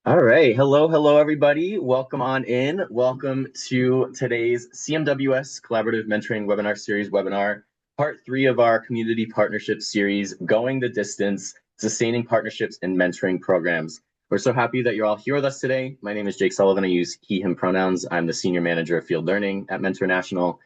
All right. Hello, everybody. Welcome on in. Welcome to today's CMWS Collaborative Mentoring Webinar Series webinar, part 3 of our community partnership series, Going the Distance, Sustaining Partnerships and Mentoring Programs. We're so happy that you're all here with us today. My name is Jake Sullivan. I use he, him pronouns. I'm the Senior Manager of Field Learning at Mentor National.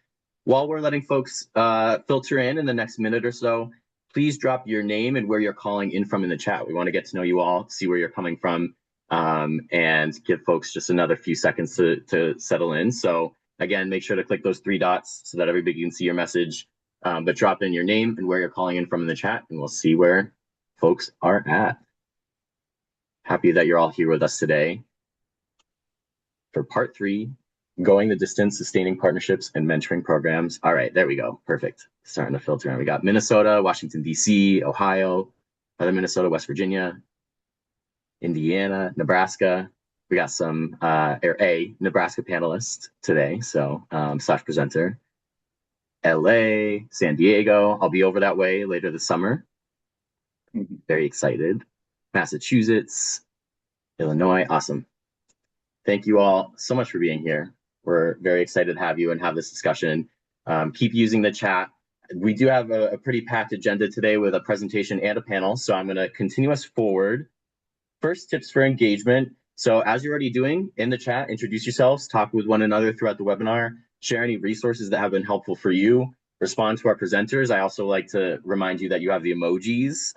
While we're letting folks filter in the next minute or so, please drop your name and where you're calling in from in the chat. We want to get to know you all, see where you're coming from, and give folks just another few seconds to settle in. So again, make sure to click those 3 dots so that everybody can see your message, but drop in your name and where you're calling in from in the chat, and we'll see where folks are at. Happy that you're all here with us today for part 3, Going the Distance, Sustaining Partnerships and Mentoring Programs. All right, there we go. Perfect. Starting to filter in. We got Minnesota, Washington, D.C., Ohio, other Minnesota, West Virginia, Indiana, Nebraska. We got some a Nebraska panelist today, so slash presenter. LA, San Diego. I'll be over that way later this summer. Very excited. Massachusetts, Illinois. Awesome. Thank you all so much for being here. We're very excited to have you and have this discussion. Keep using the chat. We do have a pretty packed agenda today with a presentation and a panel, so I'm going to continue us forward. First, tips for engagement. So as you're already doing in the chat, introduce yourselves, talk with one another throughout the webinar, share any resources that have been helpful for you, respond to our presenters. I also like to remind you that you have the emojis,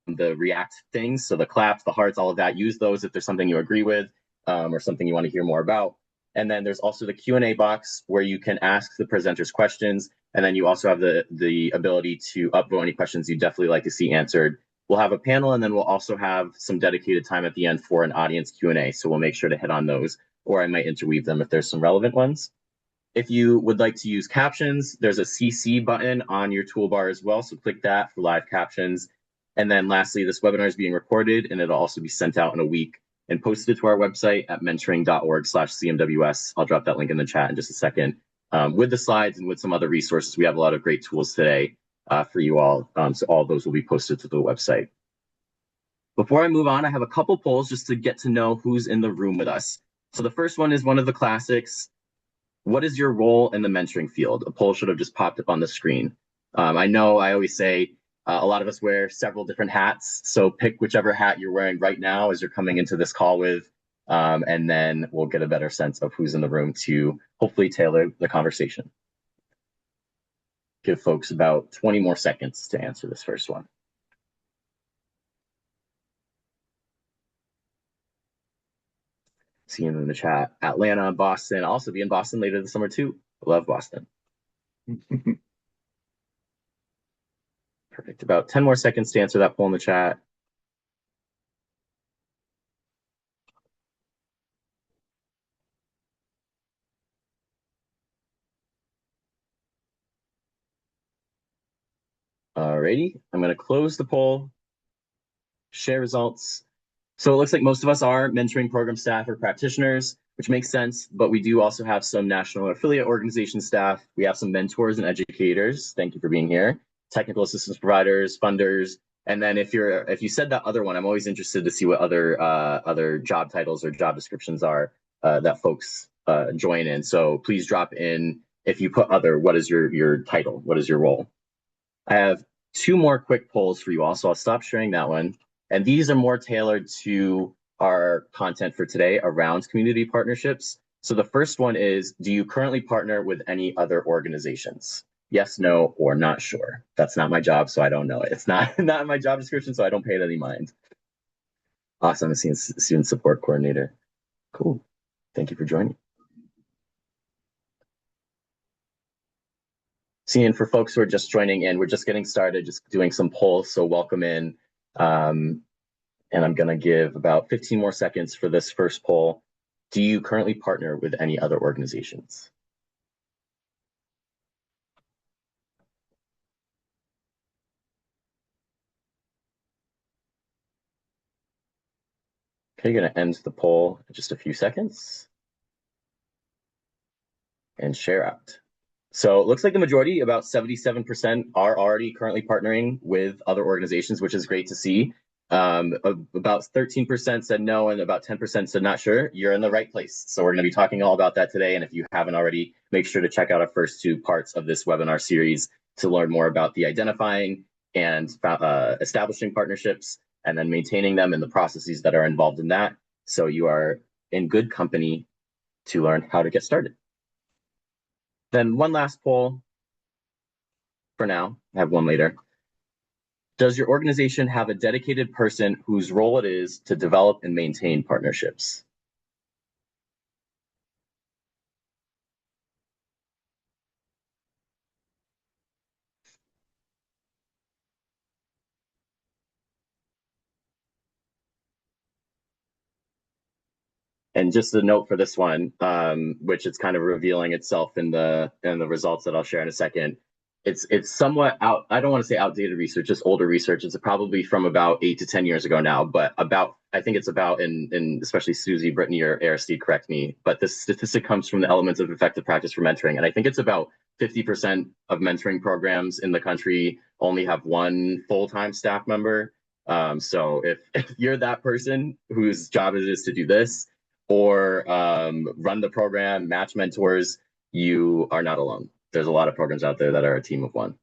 the react things, so the claps, the hearts, all of that. Use those if there's something you agree with or something you want to hear more about. And then there's also the Q&A box where you can ask the presenters questions. And then you also have the ability to upvote any questions you'd definitely like to see answered. We'll have a panel, and then we'll also have some dedicated time at the end for an audience Q&A. So we'll make sure to hit on those, or I might interweave them if there's some relevant ones. If you would like to use captions, there's a CC button on your toolbar as well. So click that for live captions. And then lastly, this webinar is being recorded, and it'll also be sent out in a week and posted to our website at mentoring.org/CMWS. I'll drop that link in the chat in just a second. With the slides and with some other resources, we have a lot of great tools today for you all. So all of those will be posted to the website. Before I move on, I have a couple polls just to get to know who's in the room with us. So the first one is one of the classics. What is your role in the mentoring field? A poll should have just popped up on the screen. I know I always say a lot of us wear several different hats. So pick whichever hat you're wearing right now as you're coming into this call with, and then we'll get a better sense of who's in the room to hopefully tailor the conversation. Give folks about 20 more seconds to answer this first one. See him in the chat. Atlanta, Boston. I'll also be in Boston later this summer too. I love Boston. Perfect. About 10 more seconds to answer that poll in the chat. Alrighty, I'm going to close the poll, share results. So it looks like most of us are mentoring program staff or practitioners, which makes sense, but we do also have some national affiliate organization staff. We have some mentors and educators. Thank you for being here. Technical assistance providers, funders. And then if you said that other one, I'm always interested to see what other job titles or job descriptions are that folks join in. So please drop in, if you put other, what is your title? What is your role? I have 2 more quick polls for you all, so I'll stop sharing that one. And these are more tailored to our content for today around community partnerships. So the first one is, do you currently partner with any other organizations? Yes, no, or not sure. That's not my job, so I don't know it. It's not in my job description, so I don't pay it any mind. Awesome, student support coordinator. Cool. Thank you for joining. Seeing for folks who are just joining in, we're just getting started, just doing some polls, so welcome in. And I'm going to give about 15 more seconds for this first poll. Do you currently partner with any other organizations? Okay, going to end the poll in just a few seconds. And share out. So it looks like the majority, about 77%, are already currently partnering with other organizations, which is great to see. About 13% said no, and about 10% said not sure. You're in the right place. So we're going to be talking all about that today. And if you haven't already, make sure to check out our first two parts of this webinar series to learn more about the identifying and establishing partnerships, and then maintaining them and the processes that are involved in that. So you are in good company to learn how to get started. Then one last poll for now. I have one later. Does your organization have a dedicated person whose role it is to develop and maintain partnerships? And just a note for this one, which it's kind of revealing itself in the results that I'll share in a second. It's somewhat out. I don't want to say outdated research, just older research. It's probably from about 8 to 10 years ago now, but I think it's about in especially Susie, Brittany, or Aristide, correct me. But this statistic comes from the Elements of Effective Practice for Mentoring, and I think it's about 50% of mentoring programs in the country only have one full-time staff member. So if you're that person whose job it is to do this, or run the program, match mentors, you are not alone. There's a lot of programs out there that are a team of one.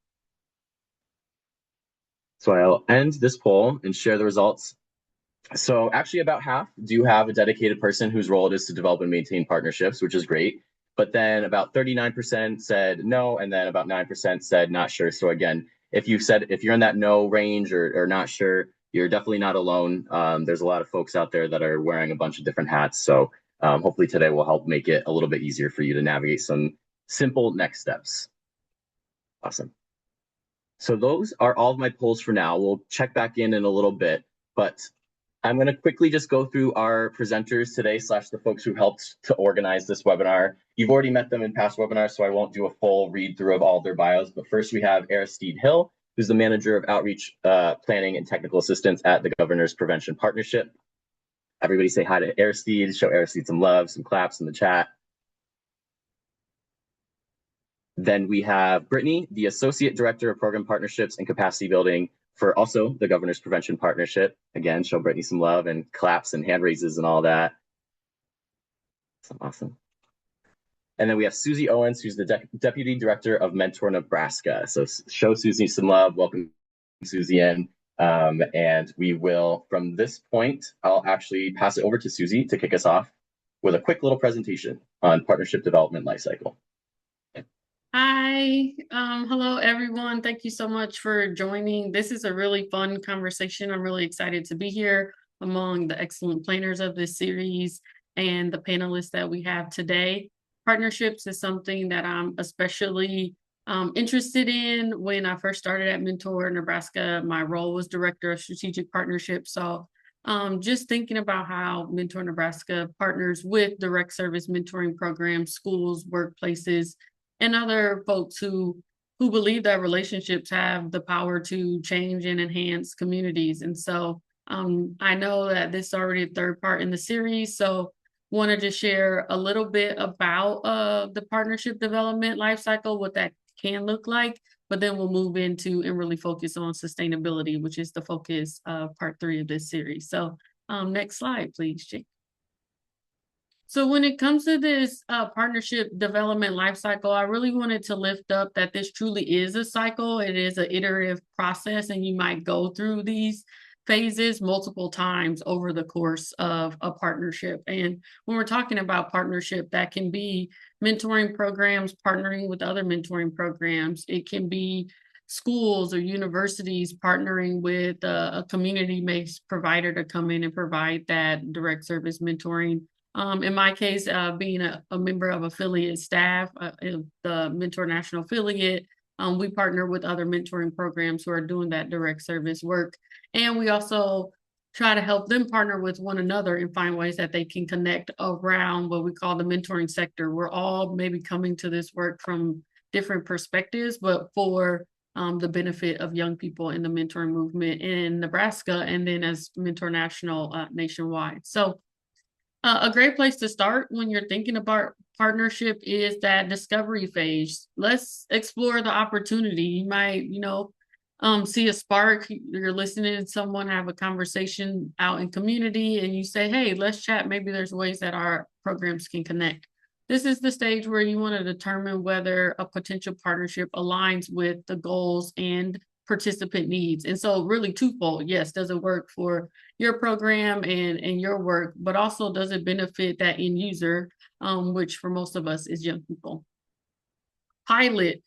So I'll end this poll and share the results. So actually about half do have a dedicated person whose role it is to develop and maintain partnerships, which is great. But then about 39% said no, and then about 9% said not sure. So again, if you're in that no range or not sure, you're definitely not alone. There's a lot of folks out there that are wearing a bunch of different hats. So hopefully today will help make it a little bit easier for you to navigate some simple next steps. Awesome. So those are all of my polls for now. We'll check back in a little bit, but I'm going to quickly just go through our presenters today / the folks who helped to organize this webinar. You've already met them in past webinars, so I won't do a full read through of all of their bios. But first we have Aristide Hill, who's the Manager of Outreach Planning and Technical Assistance at the Governor's Prevention Partnership. Everybody say hi to Aristide, show Aristide some love, some claps in the chat. Then we have Brittany, the Associate Director of Program Partnerships and Capacity Building for also the Governor's Prevention Partnership. Again, show Brittany some love and claps and hand raises and all that. Awesome. And then we have Susie Owens, who's the Deputy Director of Mentor Nebraska. So show Susie some love. Welcome Susie in. And we will, from this point, I'll actually pass it over to Susie to kick us off with a quick little presentation on partnership development lifecycle. Hi, hello everyone. Thank you so much for joining. This is a really fun conversation. I'm really excited to be here among the excellent planners of this series and the panelists that we have today. Partnerships is something that I'm especially interested in. When I first started at Mentor Nebraska, my role was Director of Strategic Partnerships. So just thinking about how Mentor Nebraska partners with direct service mentoring programs, schools, workplaces, and other folks who believe that relationships have the power to change and enhance communities. And so I know that this is already a third part in the series, so wanted to share a little bit about the partnership development lifecycle, what that can look like, but then we'll move into and really focus on sustainability, which is the focus of part 3 of this series. So next slide, please, Jake. So when it comes to this partnership development lifecycle, I really wanted to lift up that this truly is a cycle. It is an iterative process, and you might go through these phases multiple times over the course of a partnership. And when we're talking about partnership, that can be mentoring programs, partnering with other mentoring programs. It can be schools or universities partnering with a community-based provider to come in and provide that direct service mentoring. In my case, being a member of affiliate staff, the Mentor National Affiliate, we partner with other mentoring programs who are doing that direct service work. And we also try to help them partner with one another and find ways that they can connect around what we call the mentoring sector. We're all maybe coming to this work from different perspectives, but for the benefit of young people in the mentoring movement in Nebraska, and then as Mentor National nationwide. So a great place to start when you're thinking about partnership is that discovery phase. Let's explore the opportunity. You might, see a spark, you're listening to someone have a conversation out in community and you say, hey, let's chat. Maybe there's ways that our programs can connect. This is the stage where you want to determine whether a potential partnership aligns with the goals and participant needs. And so really twofold. Yes, does it work for your program and your work, but also does it benefit that end user, which for most of us is young people. Pilot.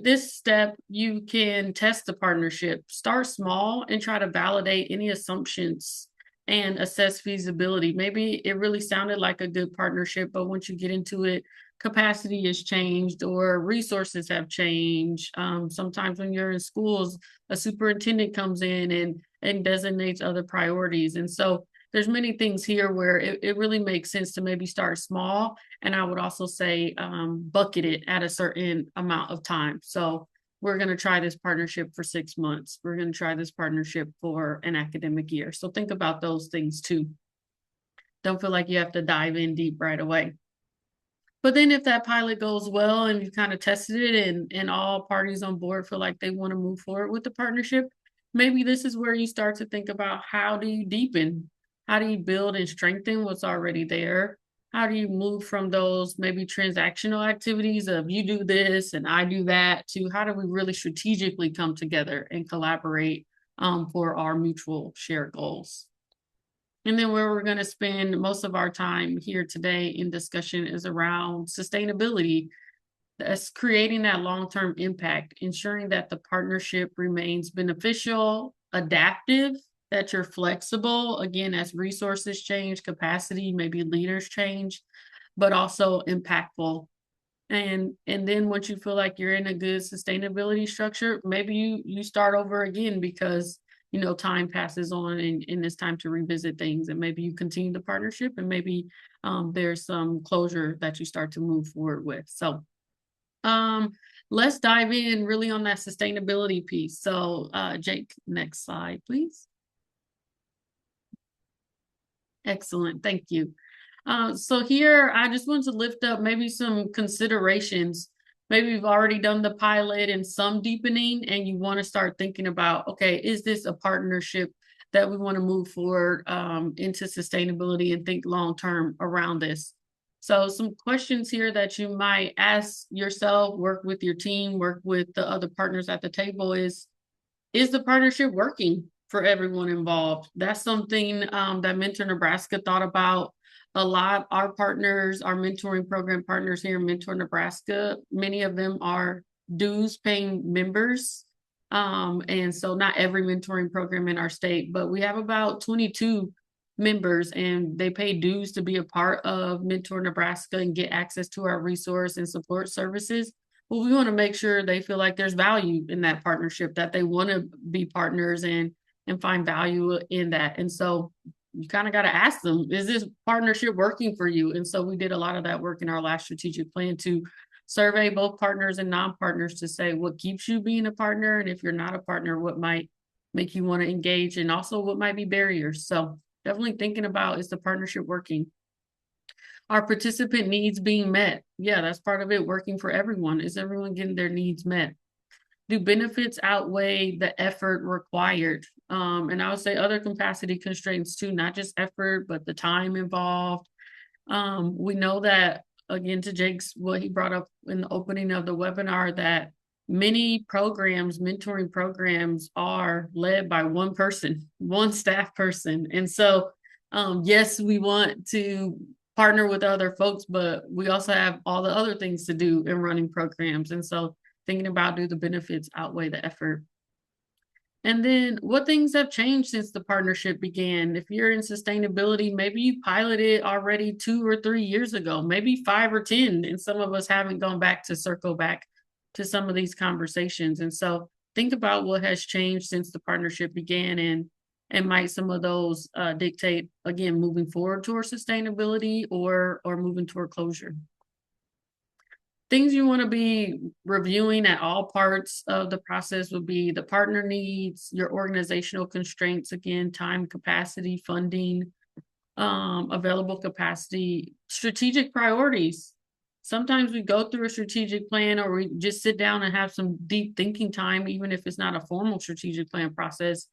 This step, you can test the partnership. Start small and try to validate any assumptions and assess feasibility. Maybe it really sounded like a good partnership, but once you get into it, capacity has changed or resources have changed. Sometimes when you're in schools, a superintendent comes in and designates other priorities. And so there's many things here where it really makes sense to maybe start small. And I would also say bucket it at a certain amount of time. So we're going to try this partnership for 6 months. We're going to try this partnership for an academic year. So think about those things too. Don't feel like you have to dive in deep right away. But then if that pilot goes well and you kind of tested it and all parties on board feel like they want to move forward with the partnership, maybe this is where you start to think about how do you deepen? How do you build and strengthen what's already there? How do you move from those maybe transactional activities of you do this and I do that to how do we really strategically come together and collaborate for our mutual shared goals? And then where we're going to spend most of our time here today in discussion is around sustainability. That's creating that long-term impact, ensuring that the partnership remains beneficial, adaptive, that you're flexible, again, as resources change, capacity, maybe leaders change, but also impactful. And then once you feel like you're in a good sustainability structure, maybe you start over again because time passes on and it's time to revisit things and maybe you continue the partnership and maybe there's some closure that you start to move forward with. So um, let's dive in really on that sustainability piece. So Jake, next slide, please. Excellent, thank you. So here, I just want to lift up maybe some considerations. Maybe you've already done the pilot and some deepening, and you want to start thinking about, okay, is this a partnership that we want to move forward into sustainability and think long-term around this? So some questions here that you might ask yourself, work with your team, work with the other partners at the table is the partnership working for everyone involved? That's something that Mentor Nebraska thought about a lot. Our partners, our mentoring program partners here in Mentor Nebraska, many of them are dues paying members. And so not every mentoring program in our state, but we have about 22 members and they pay dues to be a part of Mentor Nebraska and get access to our resource and support services. Well, we want to make sure they feel like there's value in that partnership, that they want to be partners and find value in that. And so you kind of got to ask them, is this partnership working for you? And so we did a lot of that work in our last strategic plan to survey both partners and non-partners to say what keeps you being a partner. And if you're not a partner, what might make you want to engage and also what might be barriers. So definitely thinking about, is the partnership working? Are participant needs being met? Yeah, that's part of it, working for everyone. Is everyone getting their needs met? Do benefits outweigh the effort required? And I would say other capacity constraints too, not just effort, but the time involved. We know that, again, to Jake's, what he brought up in the opening of the webinar, that many programs, mentoring programs, are led by one person, one staff person. And so, yes, we want to partner with other folks, but we also have all the other things to do in running programs. And so thinking about, do the benefits outweigh the effort? And then what things have changed since the partnership began? If you're in sustainability, maybe you piloted already 2 or 3 years ago, maybe 5 or 10, and some of us haven't gone back to circle back to some of these conversations. And so think about what has changed since the partnership began and might some of those dictate, again, moving forward toward sustainability or moving toward closure. Things you want to be reviewing at all parts of the process would be the partner needs, your organizational constraints, again, time, capacity, funding, available capacity, strategic priorities. sometimes we go through a strategic plan or we just sit down and have some deep thinking time, even if it's not a formal strategic plan process.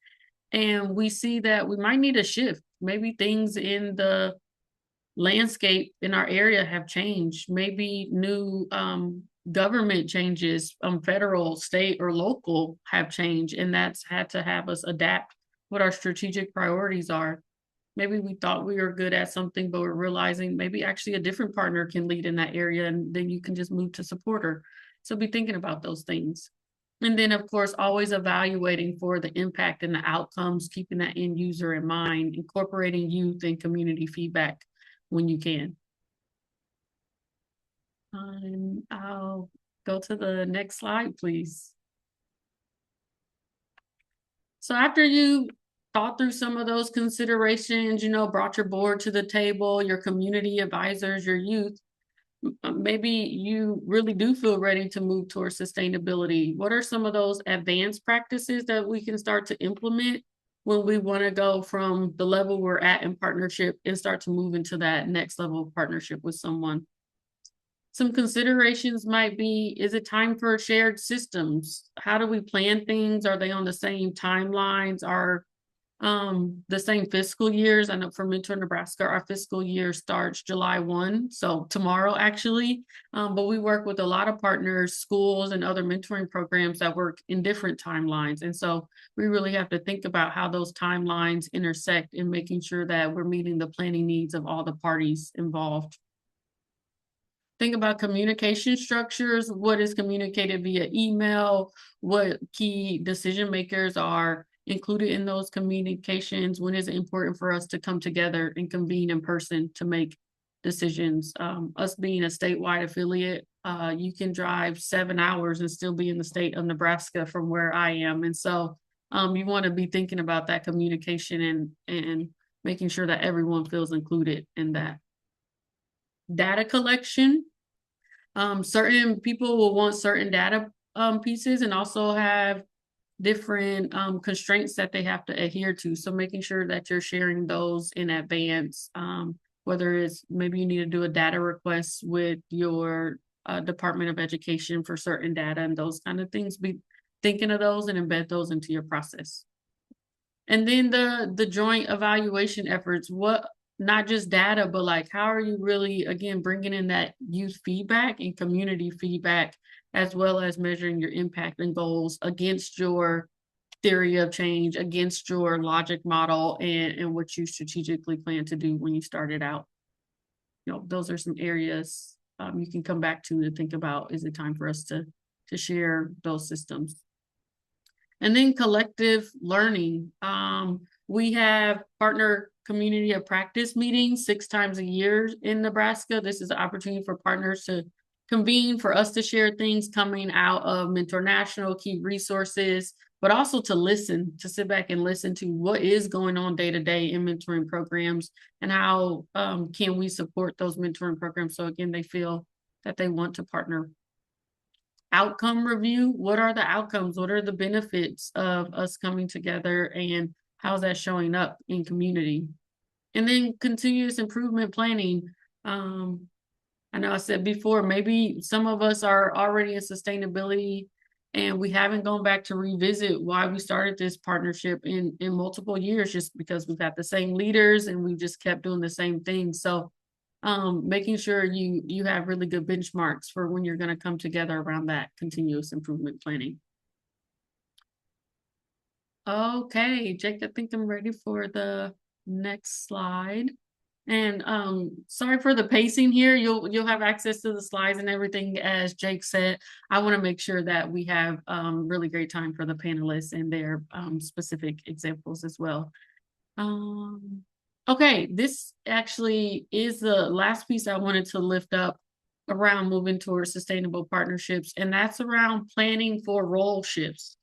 And we see that we might need a shift. Maybe things in the landscape in our area have changed. Maybe new government changes, federal, state, or local have changed, and that's had to have us adapt what our strategic priorities are. Maybe we thought we were good at something, but we're realizing maybe actually a different partner can lead in that area, and then you can just move to support her. So be thinking about those things. And then, of course, always evaluating for the impact and the outcomes, keeping that end user in mind, incorporating youth and community feedback when you can. I'll go to the next slide, please. So after you thought through some of those considerations, brought your board to the table, your community advisors, your youth, maybe you really do feel ready to move towards sustainability. What are some of those advanced practices that we can start to implement when we want to go from the level we're at in partnership and start to move into that next level of partnership with someone? Some considerations might be, is it time for shared systems? How do we plan things? Are they on the same timelines? Are the same fiscal years? I know for Mentor Nebraska, our fiscal year starts July 1, so tomorrow actually. But we work with a lot of partners, schools, and other mentoring programs that work in different timelines. And so we really have to think about how those timelines intersect in making sure that we're meeting the planning needs of all the parties involved. Think about communication structures. What is communicated via email? What key decision makers are included in those communications? When is it important for us to come together and convene in person to make decisions? Us being a statewide affiliate, you can drive 7 hours and still be in the state of Nebraska from where I am. And so you want to be thinking about that communication and making sure that everyone feels included in that. Data collection. Certain people will want certain data pieces and also have different constraints that they have to adhere to. So making sure that you're sharing those in advance, whether it's maybe you need to do a data request with your Department of Education for certain data and those kind of things. Be thinking of those and embed those into your process. And then the joint evaluation efforts, not just data, but like how are you really, again, bringing in that youth feedback and community feedback, as well as measuring your impact and goals against your theory of change, against your logic model, and what you strategically plan to do when you started out. Those are some areas you can come back to think about, is it time for us to share those systems? And then collective learning. We have partner community of practice meetings 6 times a year in Nebraska. This is an opportunity for partners to convene, for us to share things coming out of Mentor National, key resources, but also to listen, to sit back and listen to what is going on day to day in mentoring programs and how can we support those mentoring programs. So again, they feel that they want to partner. Outcome review. What are the outcomes? What are the benefits of us coming together, and how's that showing up in community? And then continuous improvement planning. I know I said before, maybe some of us are already in sustainability and we haven't gone back to revisit why we started this partnership in multiple years, just because we've got the same leaders and we just kept doing the same thing. So making sure you have really good benchmarks for when you're going to come together around that continuous improvement planning. Okay, Jake, I think I'm ready for the next slide. And sorry for the pacing here. You'll have access to the slides and everything, as Jake said. I want to make sure that we have really great time for the panelists and their specific examples as well. Okay, this actually is the last piece I wanted to lift up around moving towards sustainable partnerships, and that's around planning for role shifts.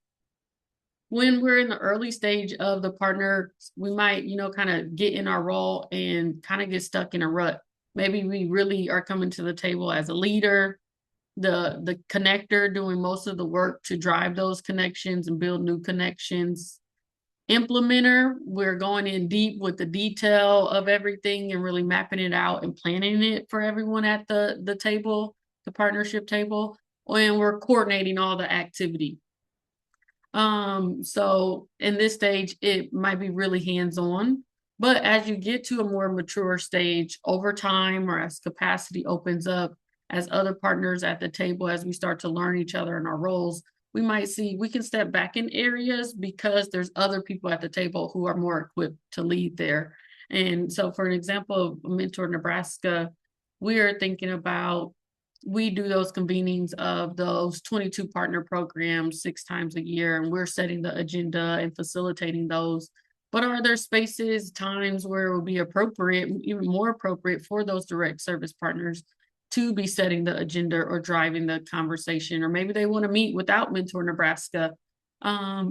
When we're in the early stage of the partner, we might, kind of get in our role and kind of get stuck in a rut. Maybe we really are coming to the table as a leader, the connector, doing most of the work to drive those connections and build new connections. Implementer, we're going in deep with the detail of everything and really mapping it out and planning it for everyone at the table. the partnership table, and we're coordinating all the activity. So in this stage, it might be really hands-on, but as you get to a more mature stage over time or as capacity opens up, as other partners at the table, as we start to learn each other and our roles, we might see we can step back in areas because there's other people at the table who are more equipped to lead there. And so for an example of Mentor Nebraska, we are thinking about we do those convenings of those 22 partner programs 6 times a year, and we're setting the agenda and facilitating those. But are there spaces, times where it would be appropriate, even more appropriate for those direct service partners to be setting the agenda or driving the conversation? Or maybe they want to meet without Mentor Nebraska.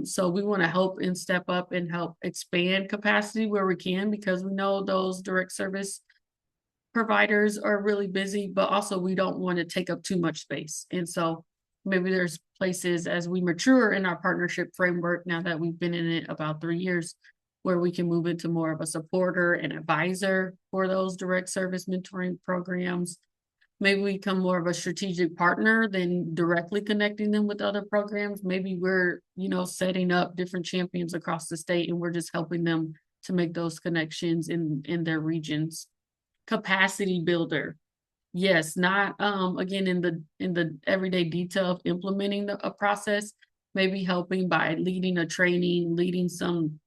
So we want to help and step up and help expand capacity where we can, because we know those direct service providers are really busy, but also we don't want to take up too much space. And so maybe there's places as we mature in our partnership framework, now that we've been in it about 3 years, where we can move into more of a supporter and advisor for those direct service mentoring programs. Maybe we become more of a strategic partner than directly connecting them with other programs. Maybe we're, setting up different champions across the state and we're just helping them to make those connections in their regions. Capacity builder. Yes, not again in the everyday detail of implementing a process, maybe helping by leading a training, leading some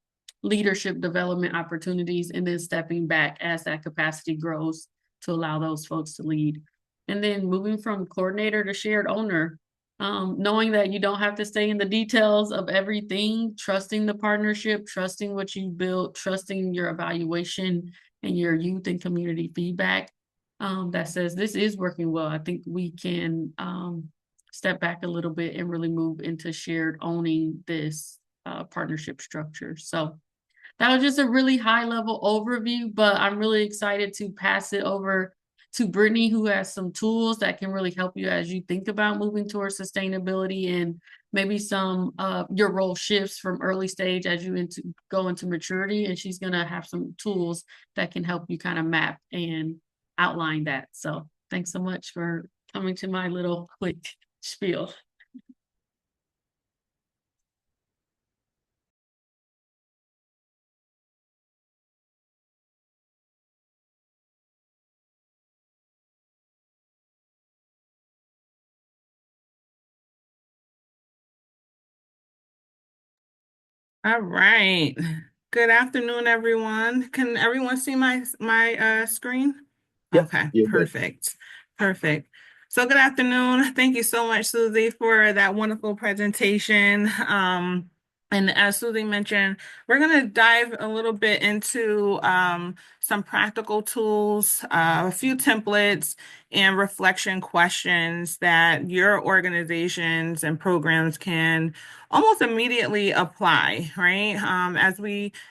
leadership development opportunities, and then stepping back as that capacity grows to allow those folks to lead. And then moving from coordinator to shared owner, knowing that you don't have to stay in the details of everything, trusting the partnership, trusting what you built, trusting your evaluation and your youth and community feedback, that says this is working well. I think we can step back a little bit and really move into shared owning this partnership structure. So that was just a really high level overview, but I'm really excited to pass it over to Brittany, who has some tools that can really help you as you think about moving towards sustainability, and maybe some your role shifts from early stage as you go into maturity. And she's going to have some tools that can help you kind of map and outline that. So thanks so much for coming to my little quick spiel. All right. Good afternoon, everyone. Can everyone see my screen? Yep, Okay, you're good. perfect. Perfect. So good afternoon. Thank you so much, Susie, for that wonderful presentation. And as Susie mentioned, we're going to dive a little bit into some practical tools, a few templates, and reflection questions that your organizations and programs can almost immediately apply, right?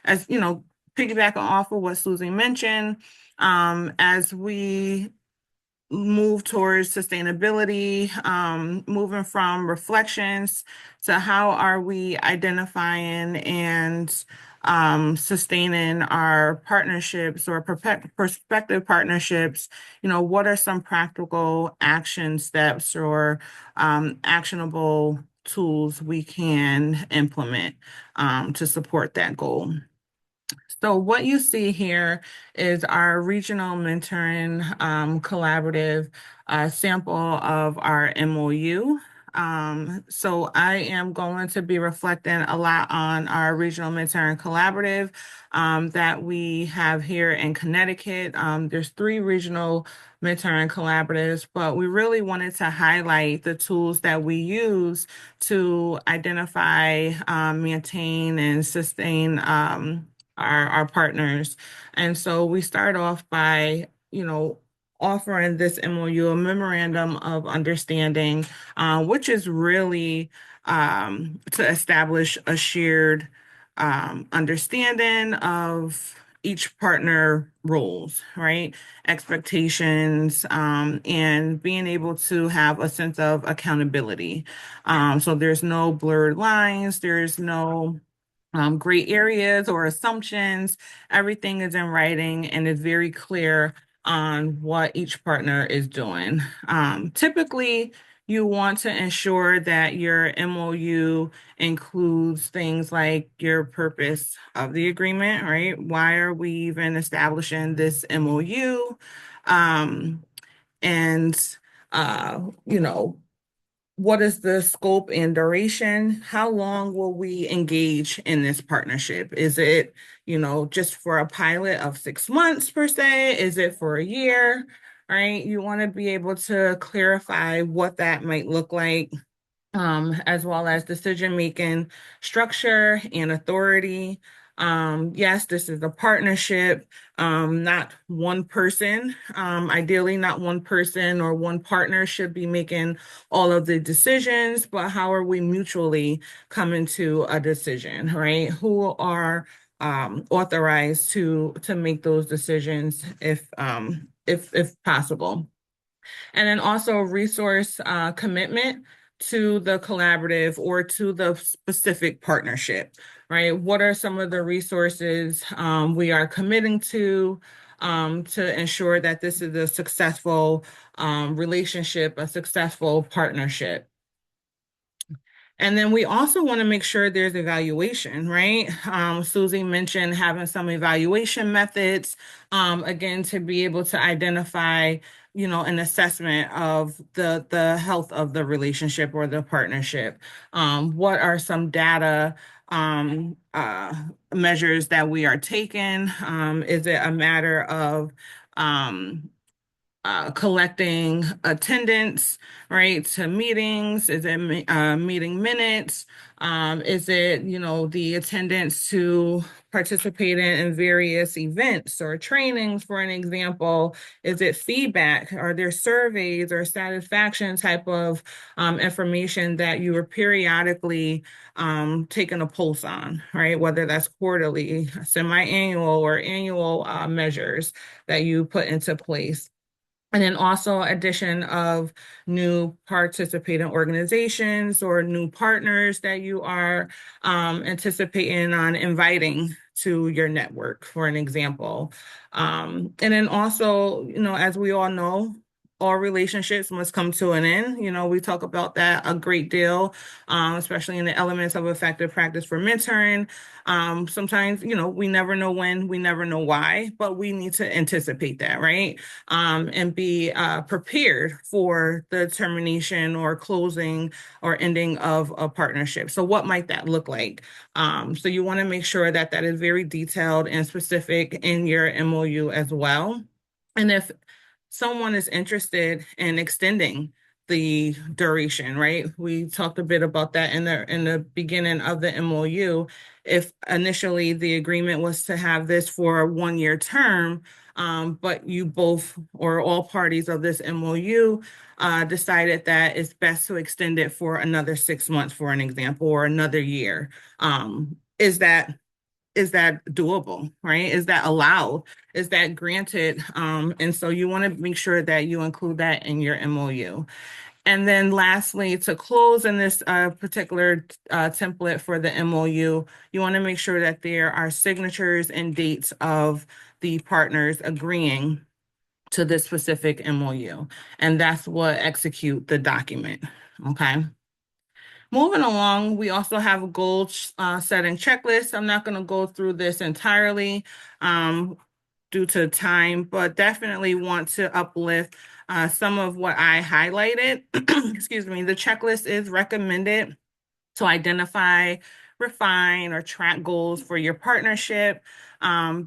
As you know, piggyback off of what Susie mentioned, as we move towards sustainability, moving from reflections to how are we identifying and sustaining our partnerships or prospective partnerships. What are some practical action steps or actionable tools we can implement to support that goal? So what you see here is our regional mentoring collaborative sample of our MOU. So I am going to be reflecting a lot on our regional mentoring collaborative that we have here in Connecticut. There's 3 regional mentoring collaboratives, but we really wanted to highlight the tools that we use to identify, maintain, and sustain our partners. And so we start off by, offering this MOU, a memorandum of understanding, which is really to establish a shared understanding of each partner roles, right? Expectations, and being able to have a sense of accountability. So there's no blurred lines, there's no gray areas or assumptions. Everything is in writing and is very clear on what each partner is doing. Typically, you want to ensure that your MOU includes things like your purpose of the agreement, right? Why are we even establishing this MOU? And you know, what is the scope and duration? How long will we engage in this partnership? Is it, just for a pilot of 6 months per se? Is it for a year? Right? You want to be able to clarify what that might look like, as well as decision-making structure and authority. Yes, this is a partnership, not one person. Ideally, not one person or one partner should be making all of the decisions, but how are we mutually coming to a decision, right? Who are authorized to make those decisions if possible. And then also resource commitment to the collaborative or to the specific partnership, right? What are some of the resources we are committing to ensure that this is a successful relationship, a successful partnership? And then we also want to make sure there's evaluation, right? Susie mentioned having some evaluation methods, again, to be able to identify, an assessment of the health of the relationship or the partnership. What are some data measures that we are taking? Is it a matter of collecting attendance, right, to meetings? Is it meeting minutes? Is it, the attendance to participate in various events or trainings, for an example? Is it feedback? Are there surveys or satisfaction type of information that you are periodically taking a pulse on, right? Whether that's quarterly, semi-annual, or annual measures that you put into place. And then also addition of new participating organizations or new partners that you are anticipating on inviting to your network, for an example. And then also, as we all know, all relationships must come to an end. We talk about that a great deal, especially in the elements of effective practice for mentoring. Sometimes, we never know when, we never know why, but we need to anticipate that, right? And be prepared for the termination or closing or ending of a partnership. So what might that look like? So you want to make sure that that is very detailed and specific in your MOU as well. And if someone is interested in extending the duration, right? We talked a bit about that in the beginning of the MOU. If initially the agreement was to have this for a 1-year term, but you both or all parties of this MOU decided that it's best to extend it for another 6 months, for an example, or another year. Is that doable, right? Is that allowed? Is that granted? And so you want to make sure that you include that in your MOU. And then lastly, to close in this particular template for the MOU, you want to make sure that there are signatures and dates of the partners agreeing to this specific MOU. And that's what execute the document, okay? Moving along, we also have a goal setting checklist. I'm not going to go through this entirely due to time, but definitely want to uplift some of what I highlighted. Excuse me. The checklist is recommended to identify, refine, or track goals for your partnership.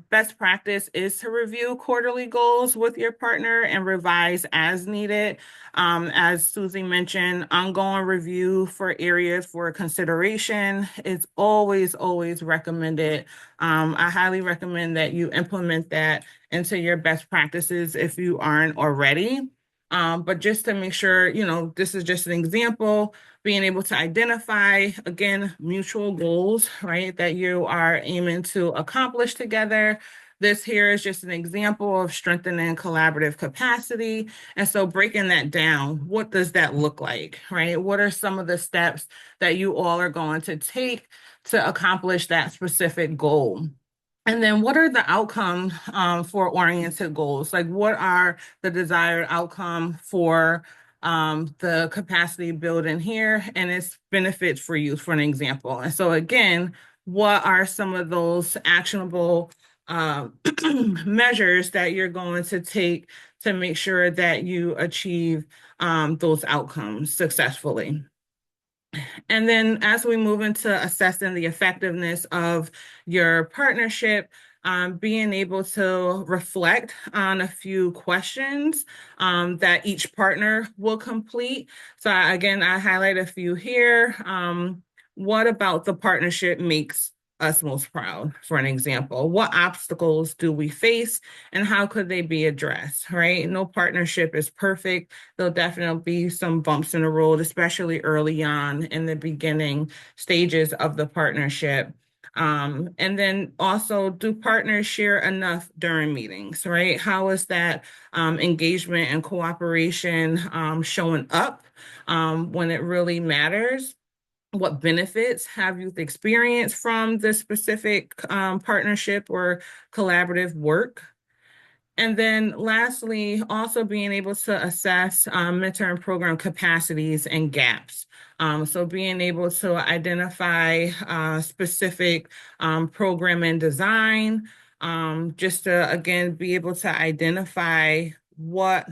Best practice is to review quarterly goals with your partner and revise as needed. As Susie mentioned, ongoing review for areas for consideration is always, always recommended. I highly recommend that you implement that into your best practices if you aren't already. But just to make sure, this is just an example, being able to identify, again, mutual goals, right, that you are aiming to accomplish together. This here is just an example of strengthening collaborative capacity. And so breaking that down, what does that look like, right? What are some of the steps that you all are going to take to accomplish that specific goal? And then what are the outcome for oriented goals? Like what are the desired outcome for the capacity building here and its benefits for youth, for an example? And so again, what are some of those actionable measures that you're going to take to make sure that you achieve those outcomes successfully? And then as we move into assessing the effectiveness of your partnership, being able to reflect on a few questions that each partner will complete. So again, I highlight a few here. What about the partnership makes us most proud, for an example? What obstacles do we face and how could they be addressed, right? No partnership is perfect. There'll definitely be some bumps in the road, especially early on in the beginning stages of the partnership. And then also, do partners share enough during meetings, right? How is that engagement and cooperation showing up when it really matters? What benefits have youth experienced from this specific partnership or collaborative work? And then lastly, also being able to assess mentor and program capacities and gaps. So being able to identify specific program and design, just to, again, be able to identify what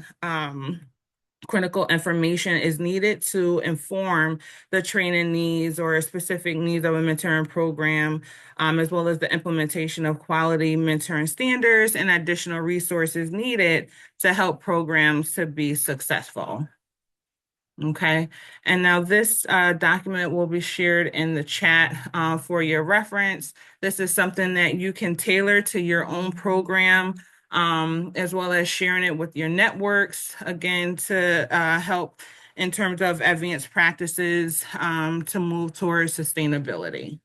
critical information is needed to inform the training needs or specific needs of a mentoring program, as well as the implementation of quality mentoring standards and additional resources needed to help programs to be successful. Okay, and now this document will be shared in the chat for your reference. This is something that you can tailor to your own program, as well as sharing it with your networks, again, to help in terms of advanced practices to move towards sustainability.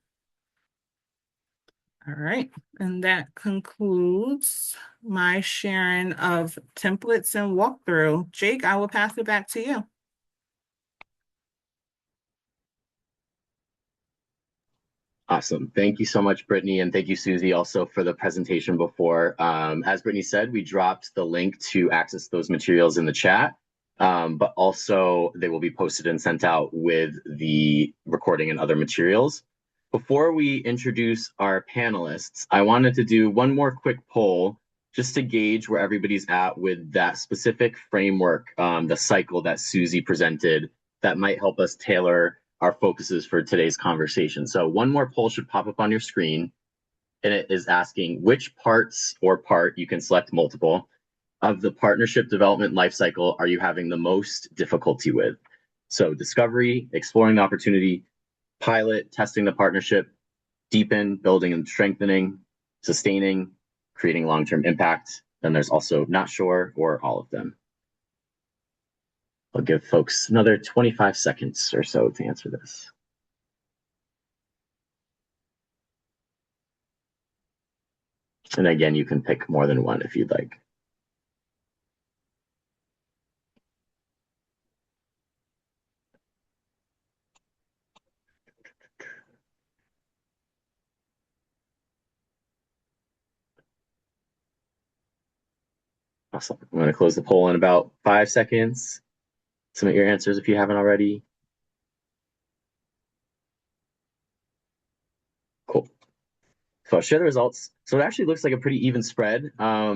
All right, and that concludes my sharing of templates and walkthrough. Jake, I will pass it back to you. Awesome. Thank you so much, Brittany, and thank you, Susie, also for the presentation before. As Brittany said, we dropped the link to access those materials in the chat, but also they will be posted and sent out with the recording and other materials. Before we introduce our panelists, I wanted to do one more quick poll just to gauge where everybody's at with that specific framework, the cycle that Susie presented that might help us tailor our focuses for today's conversation. So one more poll should pop up on your screen, and it is asking which parts or part, you can select multiple, of the partnership development lifecycle are you having the most difficulty with? So discovery, exploring the opportunity, pilot, testing the partnership, deepen, building and strengthening, sustaining, creating long-term impact. Then there's also not sure or all of them. I'll give folks another 25 seconds or so to answer this. And again, you can pick more than one if you'd like. Awesome. I'm going to close the poll in about 5 seconds. Submit your answers if you haven't already. Cool. So I'll share the results. So it actually looks like a pretty even spread,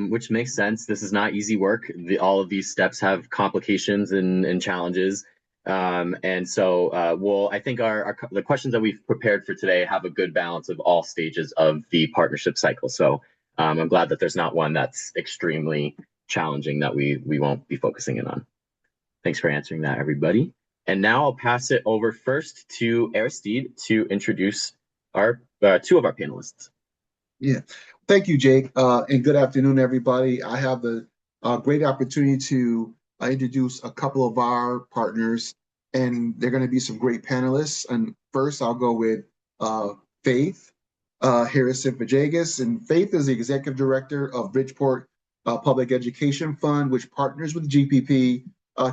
which makes sense. This is not easy work. All of these steps have complications and challenges. And so I think the questions that we've prepared for today have a good balance of all stages of the partnership cycle. So I'm glad that there's not one that's extremely challenging that we won't be focusing in on. Thanks for answering that, everybody. And now I'll pass it over first to Aristide to introduce our two of our panelists. Yeah, thank you, Jake, and good afternoon, everybody. I have the great opportunity to introduce a couple of our partners, and they're going to be some great panelists. And first, I'll go with Faith Harrison Vajegas, and Faith is the executive director of Bridgeport Public Education Fund, which partners with GPP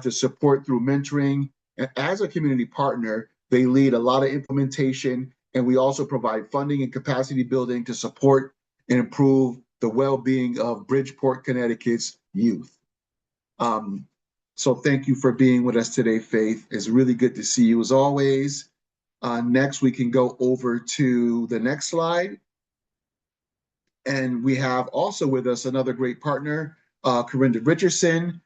to support through mentoring. And as a community partner, they lead a lot of implementation, and we also provide funding and capacity building to support and improve the well-being of Bridgeport, Connecticut's youth. So thank you for being with us today, Faith. It's really good to see you as always. Next, we can go over to the next slide. And we have also with us another great partner, Corinda Richardson,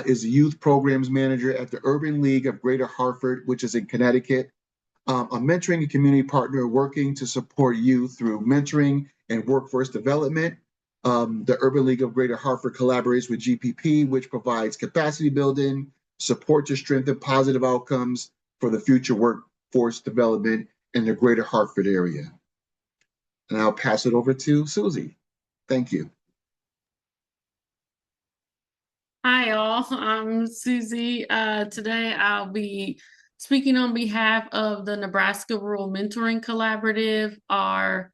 is the Youth Programs Manager at the Urban League of Greater Hartford, which is in Connecticut. A mentoring and community partner working to support youth through mentoring and workforce development. The Urban League of Greater Hartford collaborates with GPP, which provides capacity building, support to strengthen positive outcomes for the future workforce development in the Greater Hartford area. And I'll pass it over to Susie. Thank you. Hi, all. I'm Susie. Today I'll be speaking on behalf of the Nebraska Rural Mentoring Collaborative. Our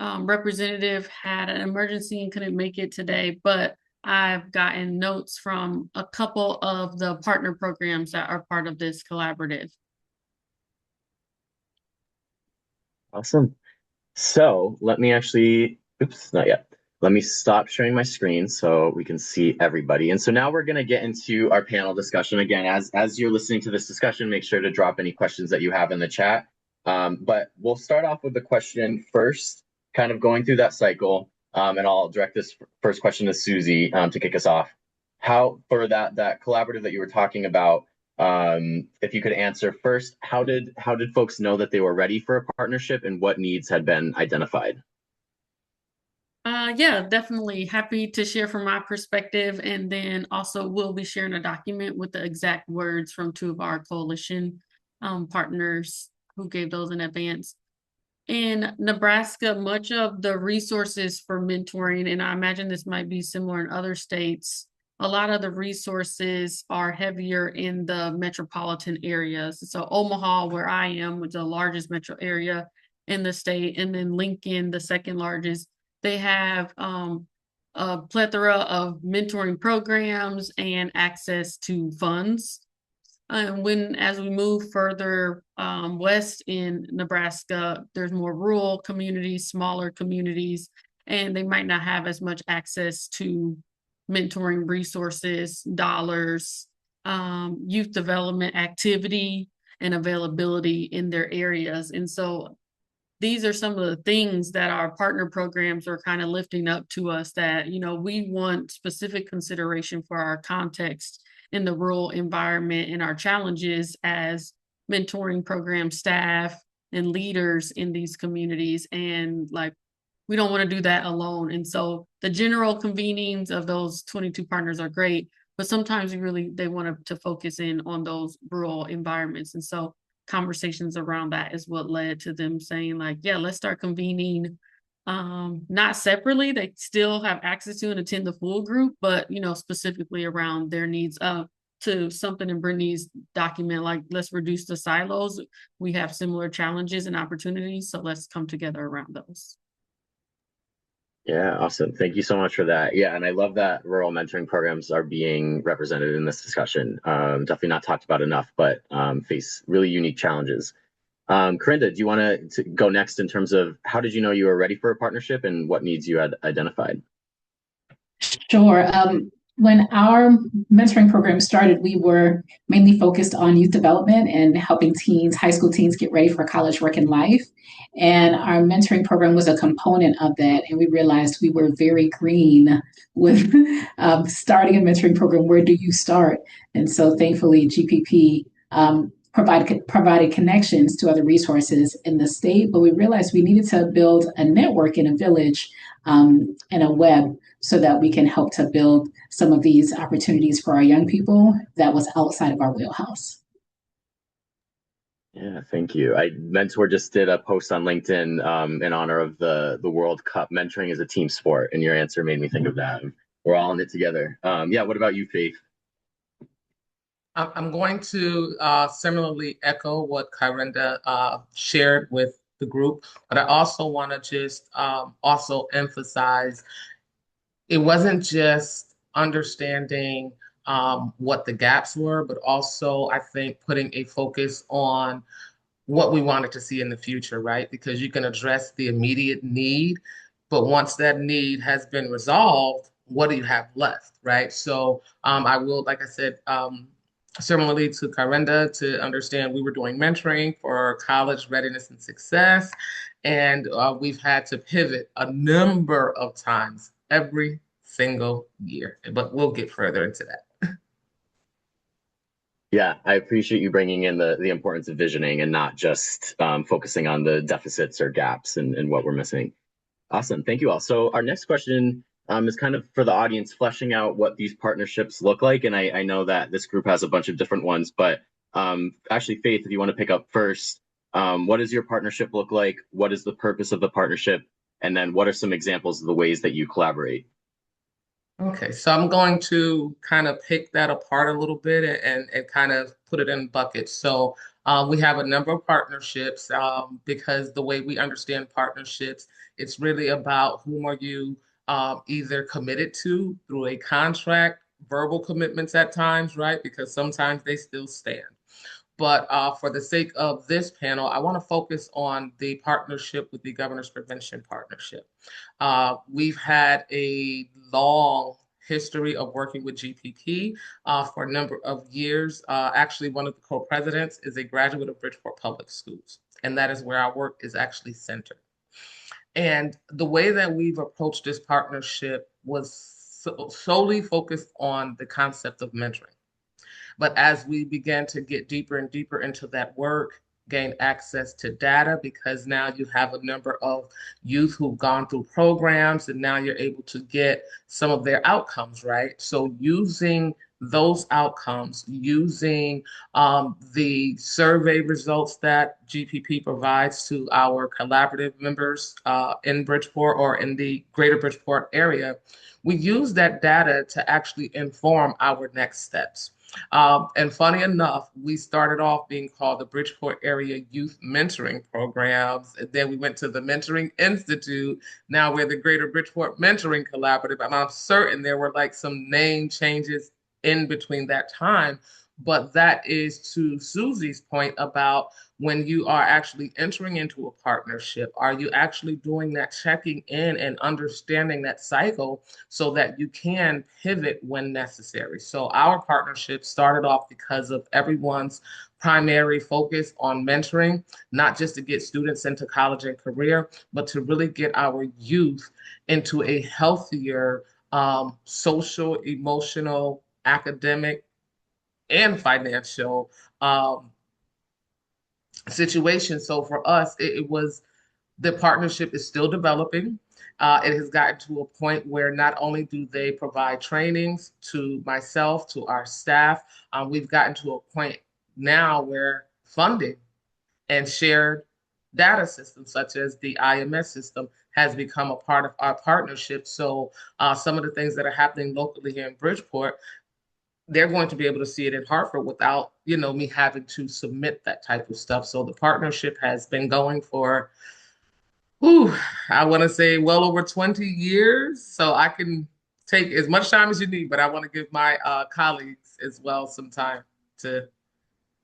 representative had an emergency and couldn't make it today, but I've gotten notes from a couple of the partner programs that are part of this collaborative. Awesome. So let me actually, oops, not yet. Let me stop sharing my screen so we can see everybody. And so now we're going to get into our panel discussion. Again, as you're listening to this discussion, make sure to drop any questions that you have in the chat. But we'll start off with the question first, kind of going through that cycle. And I'll direct this first question to Susie to kick us off. How, for that collaborative that you were talking about, if you could answer first, how did folks know that they were ready for a partnership and what needs had been identified? Yeah, definitely happy to share from my perspective, and then also we'll be sharing a document with the exact words from two of our coalition partners who gave those in advance. In Nebraska, much of the resources for mentoring, and I imagine this might be similar in other states, a lot of the resources are heavier in the metropolitan areas. So Omaha, where I am, which is the largest metro area in the state, and then Lincoln, the second largest, they have a plethora of mentoring programs and access to funds. As we move further west in Nebraska, there's more rural communities, smaller communities, and they might not have as much access to mentoring resources, dollars, youth development activity, and availability in their areas. And so these are some of the things that our partner programs are kind of lifting up to us, that, you know, we want specific consideration for our context in the rural environment and our challenges as mentoring program staff and leaders in these communities. And like, we don't want to do that alone. And so the general convenings of those 22 partners are great, but sometimes they want to focus in on those rural environments. And so conversations around that is what led to them saying, like, yeah, let's start convening, not separately. They still have access to and attend the full group, but, you know, specifically around their needs. To something in Brittany's document, like, let's reduce the silos. We have similar challenges and opportunities, so let's come together around those. Yeah, awesome. Thank you so much for that. Yeah, and I love that rural mentoring programs are being represented in this discussion. Definitely not talked about enough, but face really unique challenges. Corinda, do you want to go next in terms of how did you know you were ready for a partnership and what needs you had identified? Sure. When our mentoring program started, we were mainly focused on youth development and helping teens, high school teens, get ready for college, work, and life. And our mentoring program was a component of that. And we realized we were very green with starting a mentoring program. Where do you start? And so thankfully, GPP provided connections to other resources in the state, but we realized we needed to build a network in a village and a web so that we can help to build some of these opportunities for our young people that was outside of our wheelhouse. Yeah, thank you. Mentor just did a post on LinkedIn in honor of the World Cup. Mentoring is a team sport, and your answer made me think of that. We're all in it together. Yeah, what about you, Faith? I'm going to similarly echo what Corinda shared with the group, but I also want to just also emphasize it wasn't just understanding what the gaps were, but also I think putting a focus on what we wanted to see in the future, right? Because you can address the immediate need, But once that need has been resolved, what do you have left, right? So I will, like I said, similarly to Carenda, to understand we were doing mentoring for college readiness and success. And we've had to pivot a number of times every single year, but we'll get further into that. Yeah, I appreciate you bringing in the importance of visioning and not just focusing on the deficits or gaps and what we're missing. Awesome. Thank you all. So our next question is kind of for the audience, fleshing out what these partnerships look like. And I know that this group has a bunch of different ones, but actually, Faith, if you want to pick up first, what does your partnership look like? What is the purpose of the partnership? And then what are some examples of the ways that you collaborate? Okay, so I'm going to kind of pick that apart a little bit and kind of put it in buckets. So we have a number of partnerships because the way we understand partnerships, it's really about whom are you either committed to through a contract, verbal commitments at times, right? Because sometimes they still stand. But for the sake of this panel, I want to focus on the partnership with the Governor's Prevention Partnership. We've had a long history of working with GPP for a number of years. Actually, one of the co-presidents is a graduate of Bridgeport Public Schools, and that is where our work is actually centered. And the way that we've approached this partnership was solely focused on the concept of mentoring. But as we began to get deeper and deeper into that work, gain access to data, because now you have a number of youth who've gone through programs and now you're able to get some of their outcomes, right? So using those outcomes, using the survey results that GPP provides to our collaborative members in Bridgeport or in the greater Bridgeport area, we use that data to actually inform our next steps. And funny enough, we started off being called the Bridgeport Area Youth Mentoring Programs. And then we went to the Mentoring Institute. Now we're the Greater Bridgeport Mentoring Collaborative. And I'm certain there were like some name changes in between that time. But that is to Susie's point about when you are actually entering into a partnership, are you actually doing that checking in and understanding that cycle so that you can pivot when necessary? So our partnership started off because of everyone's primary focus on mentoring, not just to get students into college and career, but to really get our youth into a healthier social, emotional, academic, and financial situation. So for us, it was the partnership is still developing. It has gotten to a point where not only do they provide trainings to myself, to our staff, we've gotten to a point now where funding and shared data systems such as the IMS system has become a part of our partnership. So some of the things that are happening locally here in Bridgeport, they're going to be able to see it in Hartford without, me having to submit that type of stuff. So the partnership has been going for, I want to say well over 20 years. So I can take as much time as you need, but I want to give my colleagues as well some time to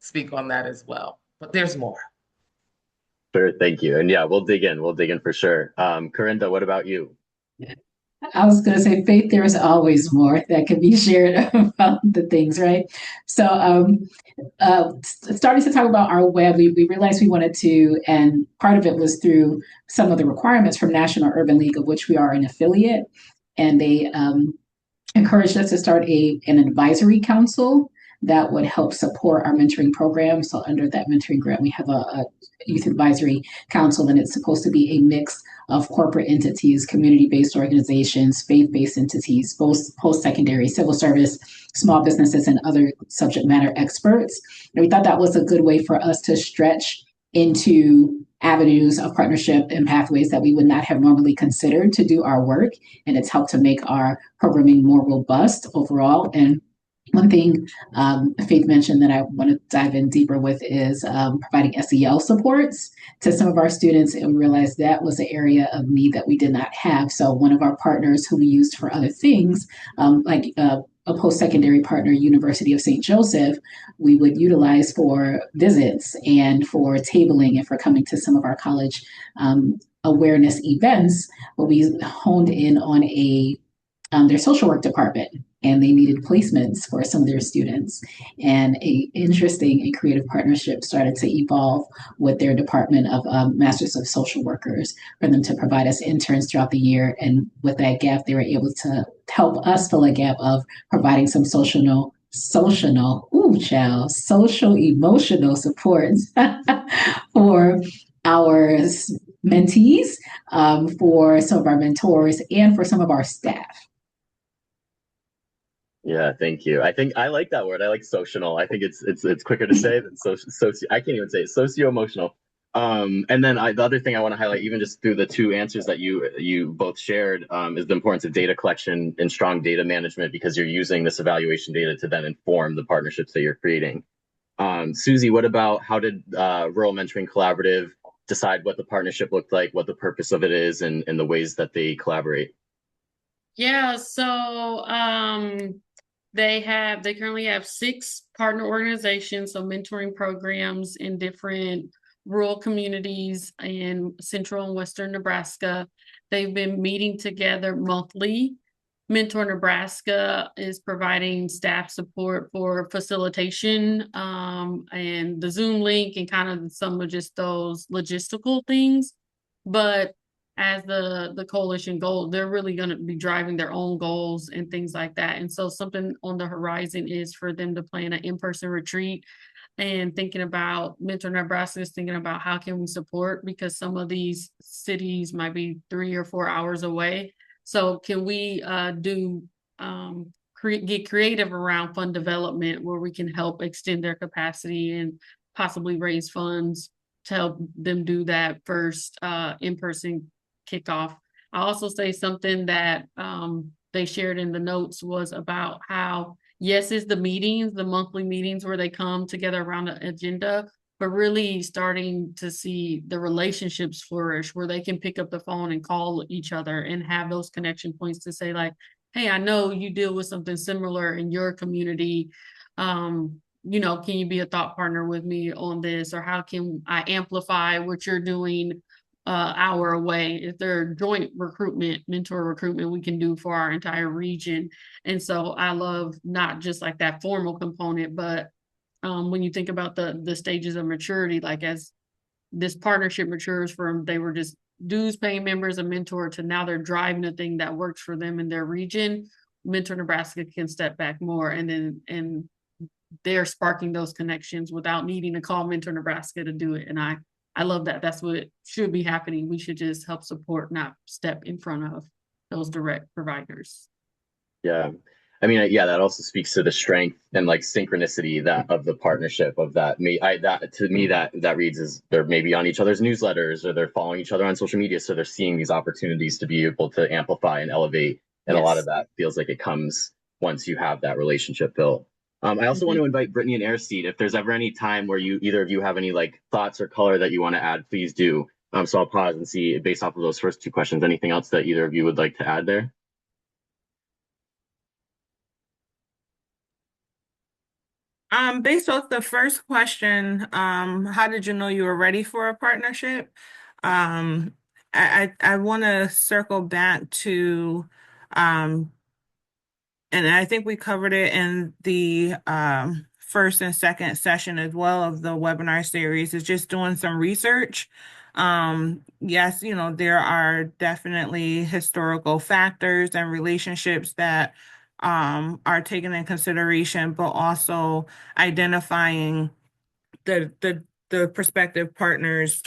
speak on that as well. But there's more. Sure, thank you. And yeah, we'll dig in. We'll dig in for sure. Corinda, what about you? I was going to say, Faith, there is always more that can be shared about the things, right? So, starting to talk about our web, we realized we wanted to, and part of it was through some of the requirements from National Urban League, of which we are an affiliate, and they encouraged us to start an advisory council that would help support our mentoring program. So under that mentoring grant, we have a youth advisory council, and it's supposed to be a mix of corporate entities, community-based organizations, faith-based entities, both post-secondary, civil service, small businesses, and other subject matter experts. And we thought that was a good way for us to stretch into avenues of partnership and pathways that we would not have normally considered to do our work. And it's helped to make our programming more robust overall. And one thing Faith mentioned that I want to dive in deeper with is providing SEL supports to some of our students, and we realized that was an area of need that we did not have. So one of our partners who we used for other things, like a post-secondary partner, University of St. Joseph, we would utilize for visits and for tabling and for coming to some of our college awareness events, but we honed in on their social work department, and they needed placements for some of their students. And a interesting and creative partnership started to evolve with their department of Masters of Social Workers for them to provide us interns throughout the year. And with that gap, they were able to help us fill a gap of providing some social emotional support for our mentees, for some of our mentors, and for some of our staff. Yeah, thank you. I think I like that word. I like social. I think it's quicker to say than socio. I can't even say it. Socio-emotional. And then the other thing I want to highlight, even just through the two answers that you both shared, is the importance of data collection and strong data management, because you're using this evaluation data to then inform the partnerships that you're creating. Susie, what about how did Rural Mentoring Collaborative decide what the partnership looked like, what the purpose of it is, and the ways that they collaborate? Yeah, so they currently have 6 partner organizations, so mentoring programs in different rural communities in central and western Nebraska. They've been meeting together monthly. Mentor Nebraska is providing staff support for facilitation, and the Zoom link and kind of some of just those logistical things. But as the coalition goal, they're really going to be driving their own goals and things like that. And so something on the horizon is for them to plan an in-person retreat, and thinking about Mentor Nebraska is thinking about how can we support, because some of these cities might be 3 or 4 hours away. So can we get creative around fund development where we can help extend their capacity and possibly raise funds to help them do that first in-person kickoff. I also say something that they shared in the notes was about how, yes, it's the meetings, the monthly meetings where they come together around the agenda, but really starting to see the relationships flourish where they can pick up the phone and call each other and have those connection points to say like, hey, I know you deal with something similar in your community. Can you be a thought partner with me on this? Or how can I amplify what you're doing hour away? If there are joint mentor recruitment we can do for our entire region. And so I love not just like that formal component, but when you think about the stages of maturity, like as this partnership matures from they were just dues paying members, a mentor, to now they're driving a thing that works for them in their region, Mentor Nebraska can step back more, and they're sparking those connections without needing to call Mentor Nebraska to do it. And I love that. That's what should be happening. We should just help support, not step in front of those direct providers. Yeah. I mean, yeah, that also speaks to the strength and like synchronicity that of the partnership of that. That reads as they're maybe on each other's newsletters, or they're following each other on social media. So they're seeing these opportunities to be able to amplify and elevate. And a lot of that feels like it comes once you have that relationship built. I also want to invite Brittany and Aristide, if there's ever any time where either of you have any like thoughts or color that you want to add, please do. So I'll pause and see, based off of those first 2 questions, anything else that either of you would like to add there? Based off the first question, how did you know you were ready for a partnership? I want to circle back to, and I think we covered it in the first and second session as well of the webinar series, is just doing some research. Yes, there are definitely historical factors and relationships that are taken in consideration, but also identifying the prospective partners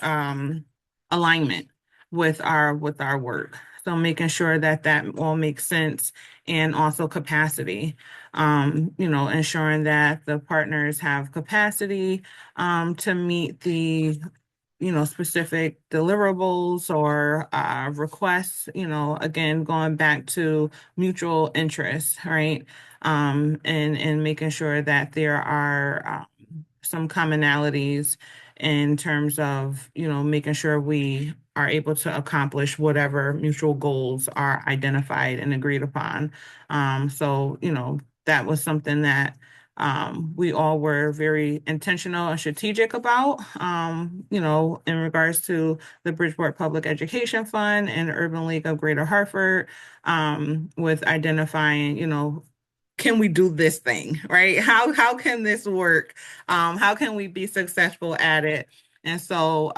alignment with our work. So making sure that all makes sense, and also capacity, ensuring that the partners have capacity to meet the specific deliverables or requests, again, going back to mutual interests, right? And making sure that there are some commonalities in terms of, making sure we are able to accomplish whatever mutual goals are identified and agreed upon. So, that was something that we all were very intentional and strategic about, in regards to the Bridgeport Public Education Fund and Urban League of Greater Hartford, with identifying, can we do this thing, right? How can this work? How can we be successful at it? And so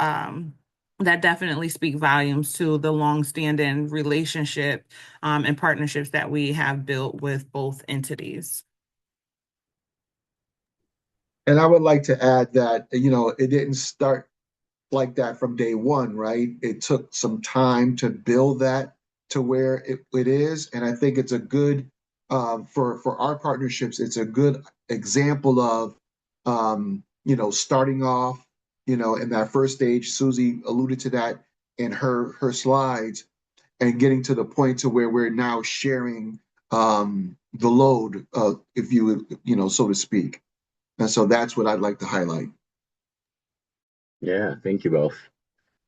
that definitely speak volumes to the longstanding relationship and partnerships that we have built with both entities. And I would like to add that, it didn't start like that from day one, right? It took some time to build that to where it is. And I think it's a good, for our partnerships, it's a good example of, starting off, in that first stage. Susie alluded to that in her slides, and getting to the point to where we're now sharing the load, if you would, so to speak. And so that's what I'd like to highlight. Yeah, thank you both.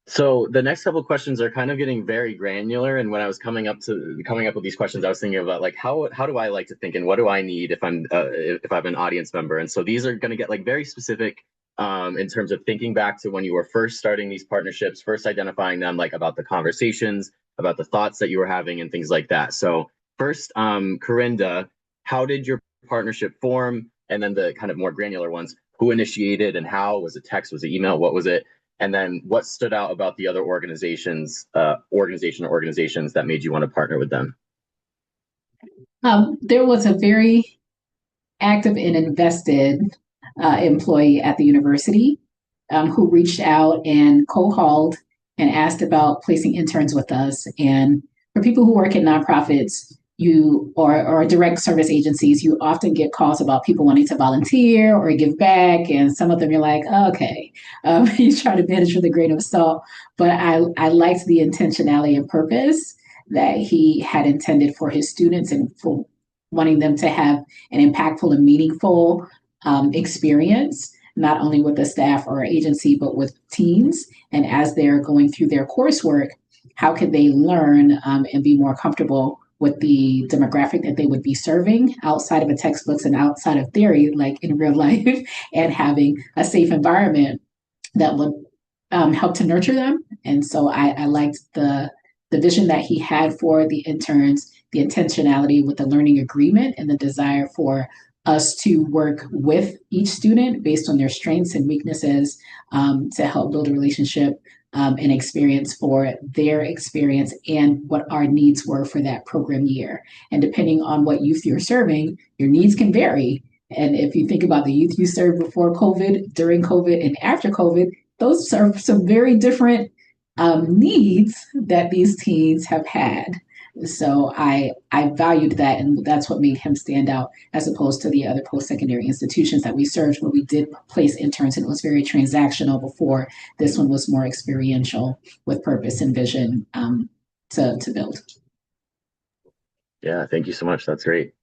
So the next couple of questions are kind of getting very granular. And when I was coming up with these questions, I was thinking about like how do I like to think and what do I need if I'm an audience member? And so these are going to get like very specific in terms of thinking back to when you were first starting these partnerships, first identifying them, like about the conversations, about the thoughts that you were having, and things like that. So first, Corinda, how did your partnership form? And then the kind of more granular ones, who initiated and how? Was it text? Was it email? What was it? And then what stood out about the other organizations that made you want to partner with them? There was a very active and invested employee at the university who reached out and called and asked about placing interns with us. And for people who work in nonprofits, or direct service agencies, you often get calls about people wanting to volunteer or give back. And some of them you're like, oh, okay, you try to manage with a grain of salt. But I liked the intentionality and purpose that he had intended for his students and for wanting them to have an impactful and meaningful experience, not only with the staff or agency, but with teens. And as they're going through their coursework, how can they learn and be more comfortable with the demographic that they would be serving outside of the textbooks and outside of theory, like in real life, and having a safe environment that would help to nurture them. And so I liked the vision that he had for the interns, the intentionality with the learning agreement, and the desire for us to work with each student based on their strengths and weaknesses to help build a relationship and experience for their experience and what our needs were for that program year. And depending on what youth you're serving, your needs can vary. And if you think about the youth you served before COVID, during COVID, and after COVID, those are some very different needs that these teens have had. So I valued that, and that's what made him stand out as opposed to the other post-secondary institutions that we served, where we did place interns, and it was very transactional before. This one was more experiential with purpose and vision to build. Yeah, thank you so much. That's great.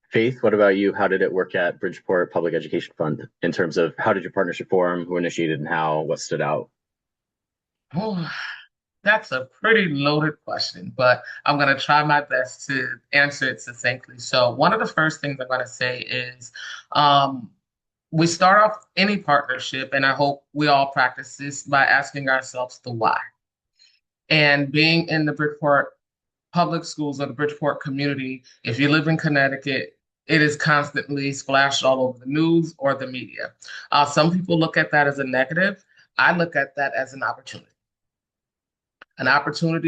Faith, what about you? How did it work at Bridgeport Public Education Fund in terms of how did your partnership form, who initiated and how, what stood out? Oh, that's a pretty loaded question, but I'm going to try my best to answer it succinctly. So one of the first things I'm going to say is we start off any partnership, and I hope we all practice this by asking ourselves the why. And being in the Bridgeport public schools or the Bridgeport community, if you live in Connecticut, it is constantly splashed all over the news or the media. Some people look at that as a negative. I look at that as an opportunity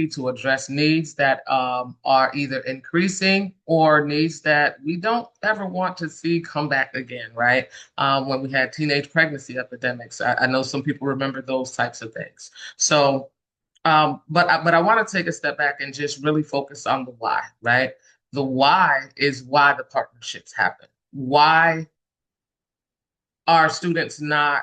to address needs that are either increasing or needs that we don't ever want to see come back again, right? When we had teenage pregnancy epidemics, I know some people remember those types of things. So, but I want to take a step back and just really focus on the why, right? The why is why the partnerships happen. Why are students not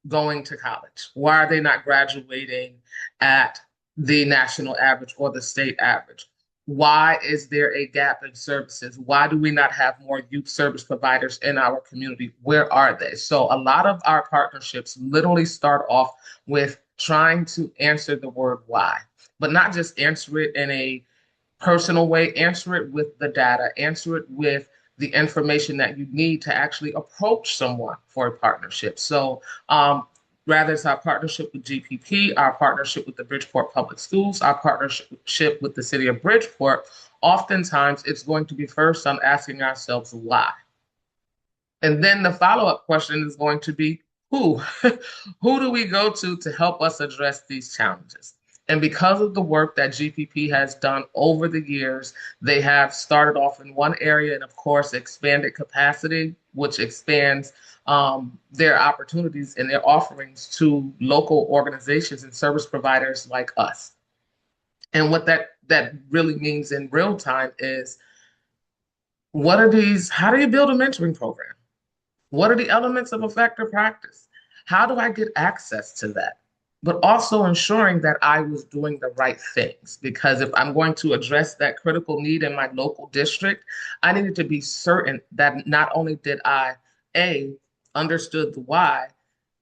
going to college? Why are they not graduating at the national average or the state average? Why is there a gap in services? Why do we not have more youth service providers in our community? Where are they? So a lot of our partnerships literally start off with trying to answer the word why, but not just answer it in a personal way, answer it with the data, answer it with the information that you need to actually approach someone for a partnership. So rather it's our partnership with GPP, our partnership with the Bridgeport Public Schools, our partnership with the City of Bridgeport, oftentimes it's going to be first on asking ourselves why. And then the follow-up question is going to be who? Who do we go to help us address these challenges? And because of the work that GPP has done over the years, they have started off in one area and, of course, expanded capacity, which expands their opportunities and their offerings to local organizations and service providers like us. And what that really means in real time is how do you build a mentoring program? What are the elements of effective practice? How do I get access to that? But also ensuring that I was doing the right things. Because if I'm going to address that critical need in my local district, I needed to be certain that not only did I, A, understood the why,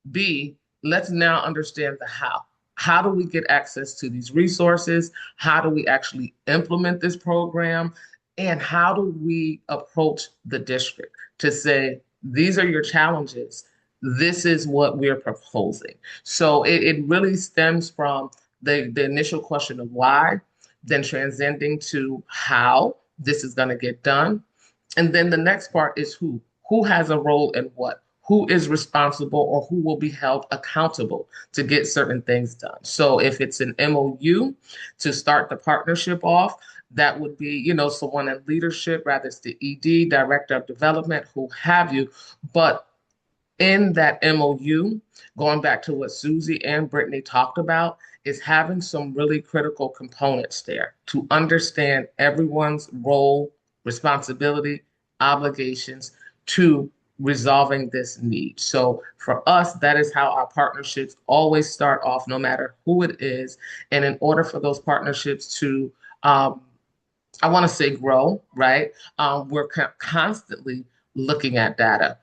B, let's now understand the how. How do we get access to these resources? How do we actually implement this program? And how do we approach the district to say, these are your challenges. This is what we're proposing. So it really stems from the initial question of why, then transcending to how this is going to get done. And then the next part is who. Who has a role in what? Who is responsible or who will be held accountable to get certain things done? So if it's an MOU to start the partnership off, that would be, someone in leadership, rather it's the ED, director of development, who have you. But in that MOU, going back to what Susie and Brittany talked about, is having some really critical components there to understand everyone's role, responsibility, obligations to resolving this need. So for us, that is how our partnerships always start off, no matter who it is. And in order for those partnerships to, I want to say grow, right? We're constantly looking at data.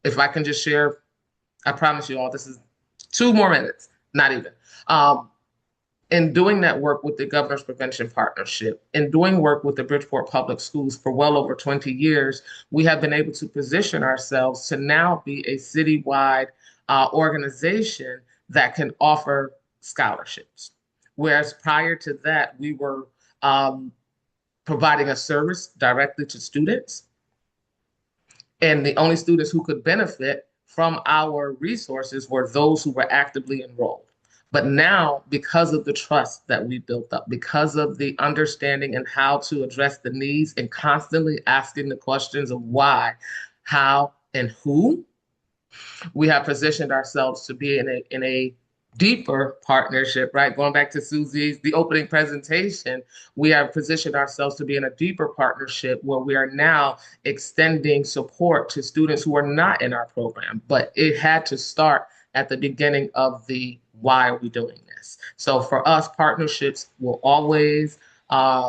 If I can just share, I promise you all, this is 2 more minutes, not even. In doing that work with the Governor's Prevention Partnership, in doing work with the Bridgeport Public Schools for well over 20 years, we have been able to position ourselves to now be a citywide organization that can offer scholarships. Whereas prior to that, we were providing a service directly to students. And the only students who could benefit from our resources were those who were actively enrolled. But now, because of the trust that we built up, because of the understanding and how to address the needs and constantly asking the questions of why, how, and who, we have positioned ourselves to be in a deeper partnership, right? Going back to Susie's, the opening presentation, we have positioned ourselves to be in a deeper partnership where we are now extending support to students who are not in our program, but it had to start at the beginning of the why are we doing this? So for us, partnerships will always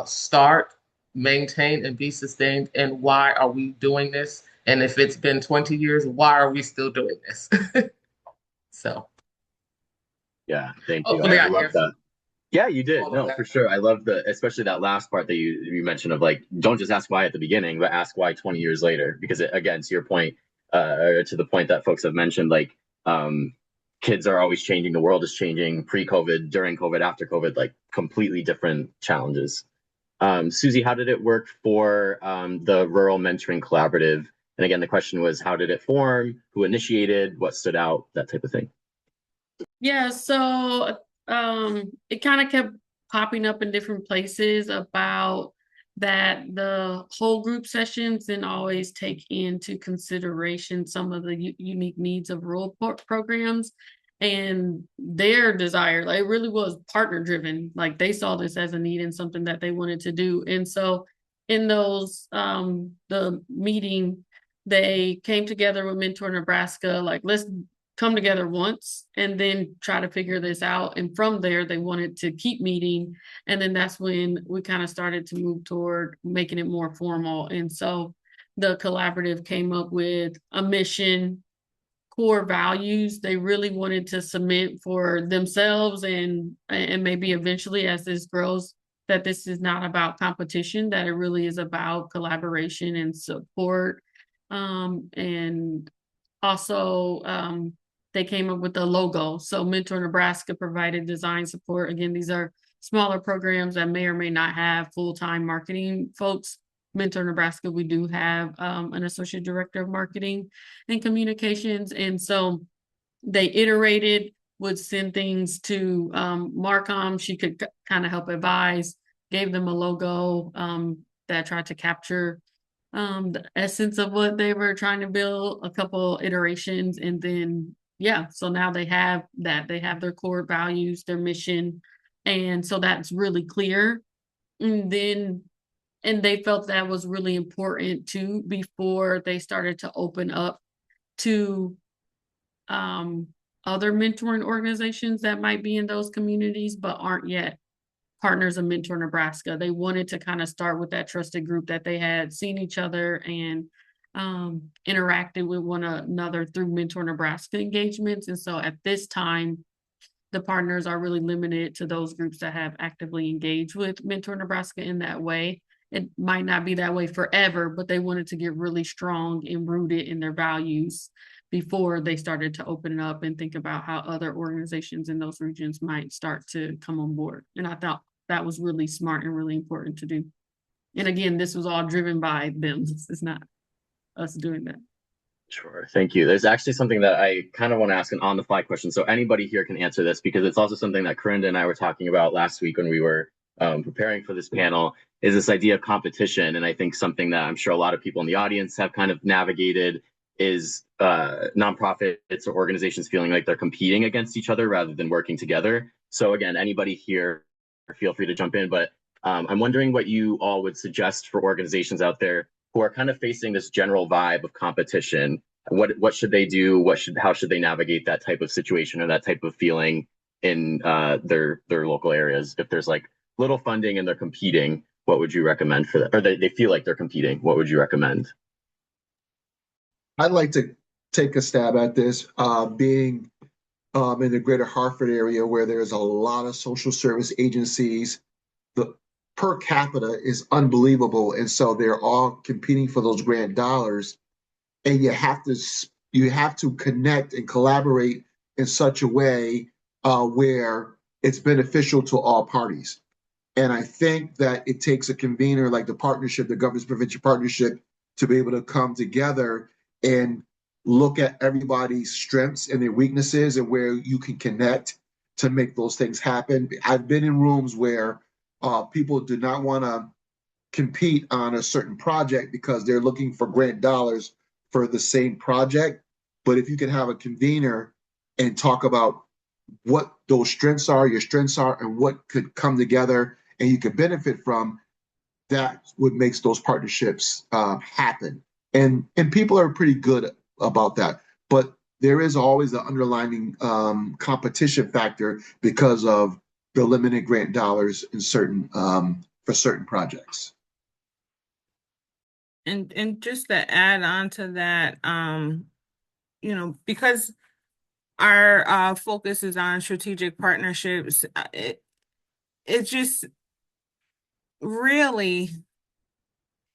start, maintain, and be sustained. And why are we doing this? And if it's been 20 years, why are we still doing this? So. Yeah, thank you. Hopefully I I love answered that. Yeah, you did. all of No, that. for sure. I love especially that last part that you mentioned of like, don't just ask why at the beginning, but ask why 20 years later. Because again, to your point, or to the point that folks have mentioned, like, kids are always changing. The world is changing pre-COVID, during COVID, after COVID, like completely different challenges. Susie, how did it work for the Rural Mentoring Collaborative? And again, the question was, how did it form? Who initiated? What stood out? That type of thing. Yeah, so it kind of kept popping up in different places about that the whole group sessions didn't always take into consideration some of the unique needs of rural programs and their desire. Like, it really was partner driven. Like, they saw this as a need and something that they wanted to do. And so in those the meeting, they came together with Mentor Nebraska, like, let's come together once and then try to figure this out. And from there, they wanted to keep meeting. And then that's when we kind of started to move toward making it more formal. And so the collaborative came up with a mission, core values they really wanted to submit for themselves and maybe eventually, as this grows, that this is not about competition, that it really is about collaboration and support. And also, they came up with a logo. So Mentor Nebraska provided design support. Again, these are smaller programs that may or may not have full-time marketing folks. Mentor Nebraska, we do have an associate director of marketing and communications. And so they iterated, would send things to Marcom. She could kind of help advise, gave them a logo that tried to capture the essence of what they were trying to build, a couple iterations, and then yeah, so now they have that. They have their core values, their mission, and so that's really clear. And then and they felt that was really important too before they started to open up to um other mentoring organizations that might be in those communities but aren't yet partners of Mentor Nebraska. They wanted to kind of start with that trusted group that they had seen each other and interacted with one another through Mentor Nebraska engagements. And so at this time, the partners are really limited to those groups that have actively engaged with Mentor Nebraska in that way. It might not be that way forever, but they wanted to get really strong and rooted in their values before they started to open it up and think about how other organizations in those regions might start to come on board. And I thought that was really smart and really important to do. And again, this was all driven by them. This is not us doing that. Sure. Thank you. There's actually something that I kind of want to ask an on-the-fly question. So anybody here can answer this because it's also something that Corinda and I were talking about last week when we were preparing for this panel, is this idea of competition. And I think something that I'm sure a lot of people in the audience have kind of navigated is nonprofits or organizations feeling like they're competing against each other rather than working together. So again, anybody here, feel free to jump in, but I'm wondering what you all would suggest for organizations out there who are kind of facing this general vibe of competition. What should they do? How should they navigate that type of situation or that type of feeling in their local areas? If there's like little funding and they're competing, what would you recommend for that? Or they feel like they're competing, what would you recommend? I'd like to take a stab at this, being in the greater Hartford area where there's a lot of social service agencies. The per capita is unbelievable. And so they're all competing for those grant dollars. And you have to connect and collaborate in such a way where it's beneficial to all parties. And I think that it takes a convener like the partnership, the Governance Prevention Partnership, to be able to come together and look at everybody's strengths and their weaknesses and where you can connect to make those things happen. I've been in rooms where people do not want to compete on a certain project because they're looking for grant dollars for the same project. But if you can have a convener and talk about what those strengths are, your strengths are, and what could come together and you could benefit from, that's what makes those partnerships happen. And people are pretty good about that. But there is always the underlying competition factor because of the limited grant dollars in certain for certain projects. And just to add on to that, because our focus is on strategic partnerships, it just really,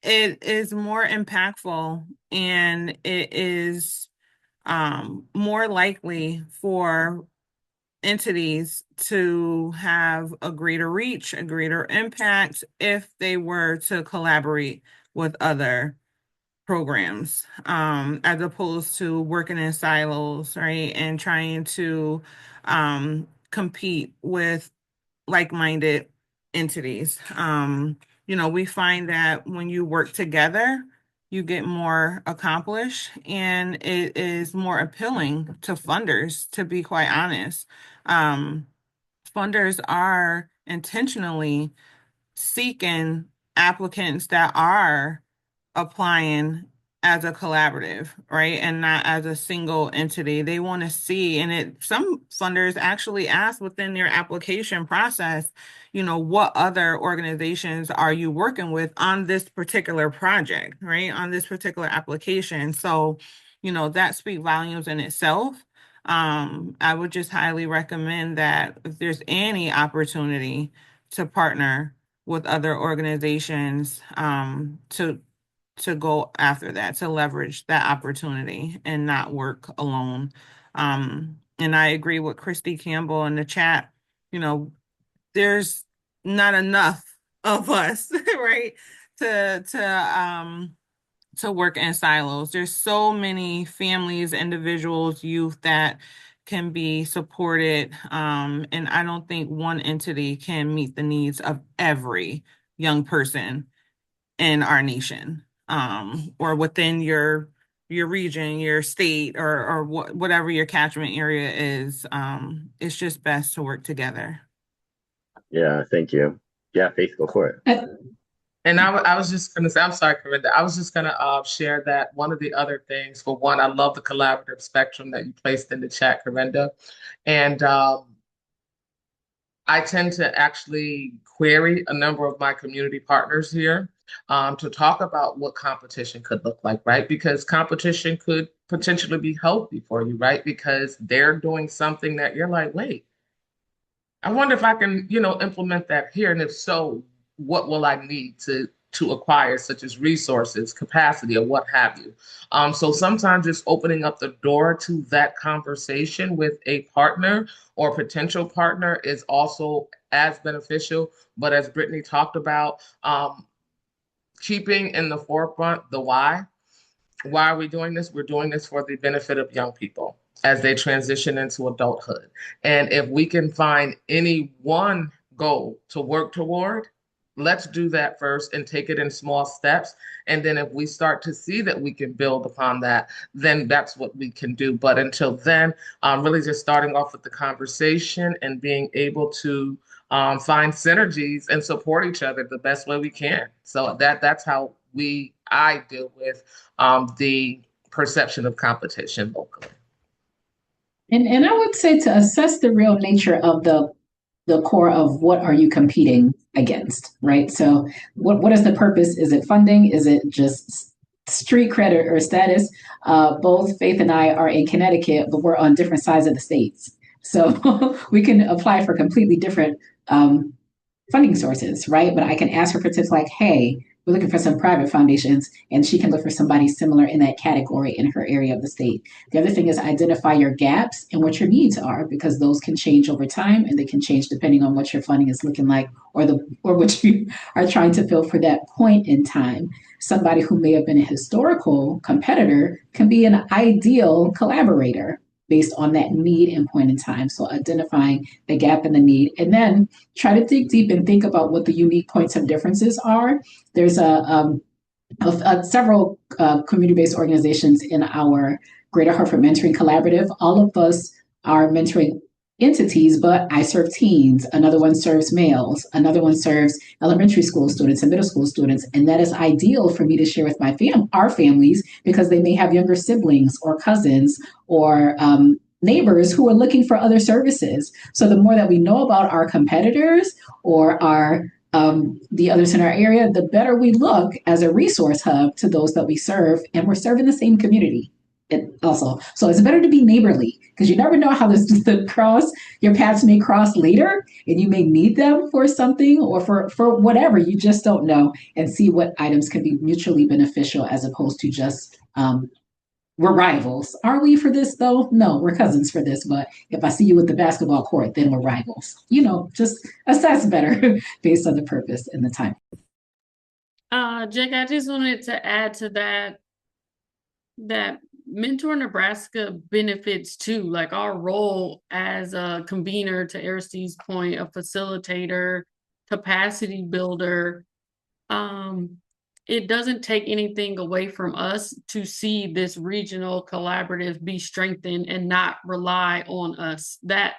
it is more impactful and it is more likely for entities to have a greater reach, a greater impact if they were to collaborate with other programs, as opposed to working in silos, right? And trying to compete with like-minded entities. We find that when you work together, you get more accomplished and it is more appealing to funders, to be quite honest. Funders are intentionally seeking applicants that are applying as a collaborative, right? And not as a single entity. They want to see, and some funders actually ask within their application process, what other organizations are you working with on this particular project, right? On this particular application. So, that speaks volumes in itself. I would just highly recommend that if there's any opportunity to partner with other organizations to go after that, to leverage that opportunity and not work alone. And I agree with Christy Campbell in the chat. You know, there's not enough of us, right? To work in silos. There's so many families, individuals, youth that can be supported. And I don't think one entity can meet the needs of every young person in our nation, or within your region, your state, or whatever your catchment area is. It's just best to work together. Yeah, thank you. Yeah, Faith, go for it. And I was just going to say, I'm sorry, Corinda. I was just going to share that one of the other things, for one, I love the collaborative spectrum that you placed in the chat, Corinda. And I tend to actually query a number of my community partners here to talk about what competition could look like, right? Because competition could potentially be healthy for you, right? Because they're doing something that you're like, wait, I wonder if I can, implement that here. And if so, what will I need to acquire, such as resources, capacity, or what have you. So sometimes just opening up the door to that conversation with a partner or potential partner is also as beneficial. But as Brittany talked about, keeping in the forefront the why. Why are we doing this? We're doing this for the benefit of young people as they transition into adulthood. And if we can find any one goal to work toward, let's do that first and take it in small steps. And then if we start to see that we can build upon that, then that's what we can do. But until then, really just starting off with the conversation and being able to find synergies and support each other the best way we can. So that's how I deal with the perception of competition locally. And I would say to assess the real nature of the core of what are you competing against, right? So what is the purpose? Is it funding? Is it just street credit or status? Both Faith and I are in Connecticut, but we're on different sides of the states. So we can apply for completely different funding sources, right? But I can ask her for tips like, hey, we're looking for some private foundations, and she can look for somebody similar in that category in her area of the state. The other thing is identify your gaps and what your needs are, because those can change over time, and they can change depending on what your funding is looking like, or what you are trying to fill for that point in time. Somebody who may have been a historical competitor can be an ideal collaborator based on that need and point in time. So identifying the gap and the need, and then try to dig deep and think about what the unique points of differences are. There's several community-based organizations in our Greater Hartford Mentoring Collaborative. All of us are mentoring entities, but I serve teens. Another one serves males. Another one serves elementary school students and middle school students. And that is ideal for me to share with our families, because they may have younger siblings or cousins or neighbors who are looking for other services. So the more that we know about our competitors or the others in our area, the better we look as a resource hub to those that we serve, and we're serving the same community. Also, so it's better to be neighborly, because you never know how your paths may cross later, and you may need them for something or for whatever. You just don't know, and see what items can be mutually beneficial, as opposed to just we're rivals. Are we for this though? No, we're cousins for this. But if I see you at the basketball court, then we're rivals. Just assess better based on the purpose and the time. Jake, I just wanted to add to that Mentor Nebraska benefits too, like our role as a convener, to Aristide's point, a facilitator, capacity builder. It doesn't take anything away from us to see this regional collaborative be strengthened and not rely on us. That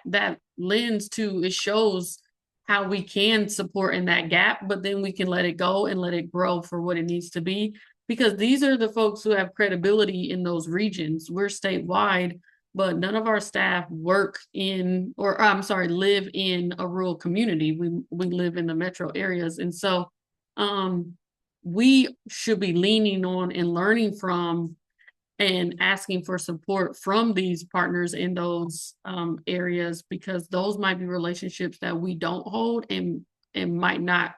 lens too, it shows how we can support in that gap, but then we can let it go and let it grow for what it needs to be. Because these are the folks who have credibility in those regions. We're statewide, but none of our staff live in a rural community. We live in the metro areas. And so we should be leaning on and learning from and asking for support from these partners in those areas, because those might be relationships that we don't hold and might not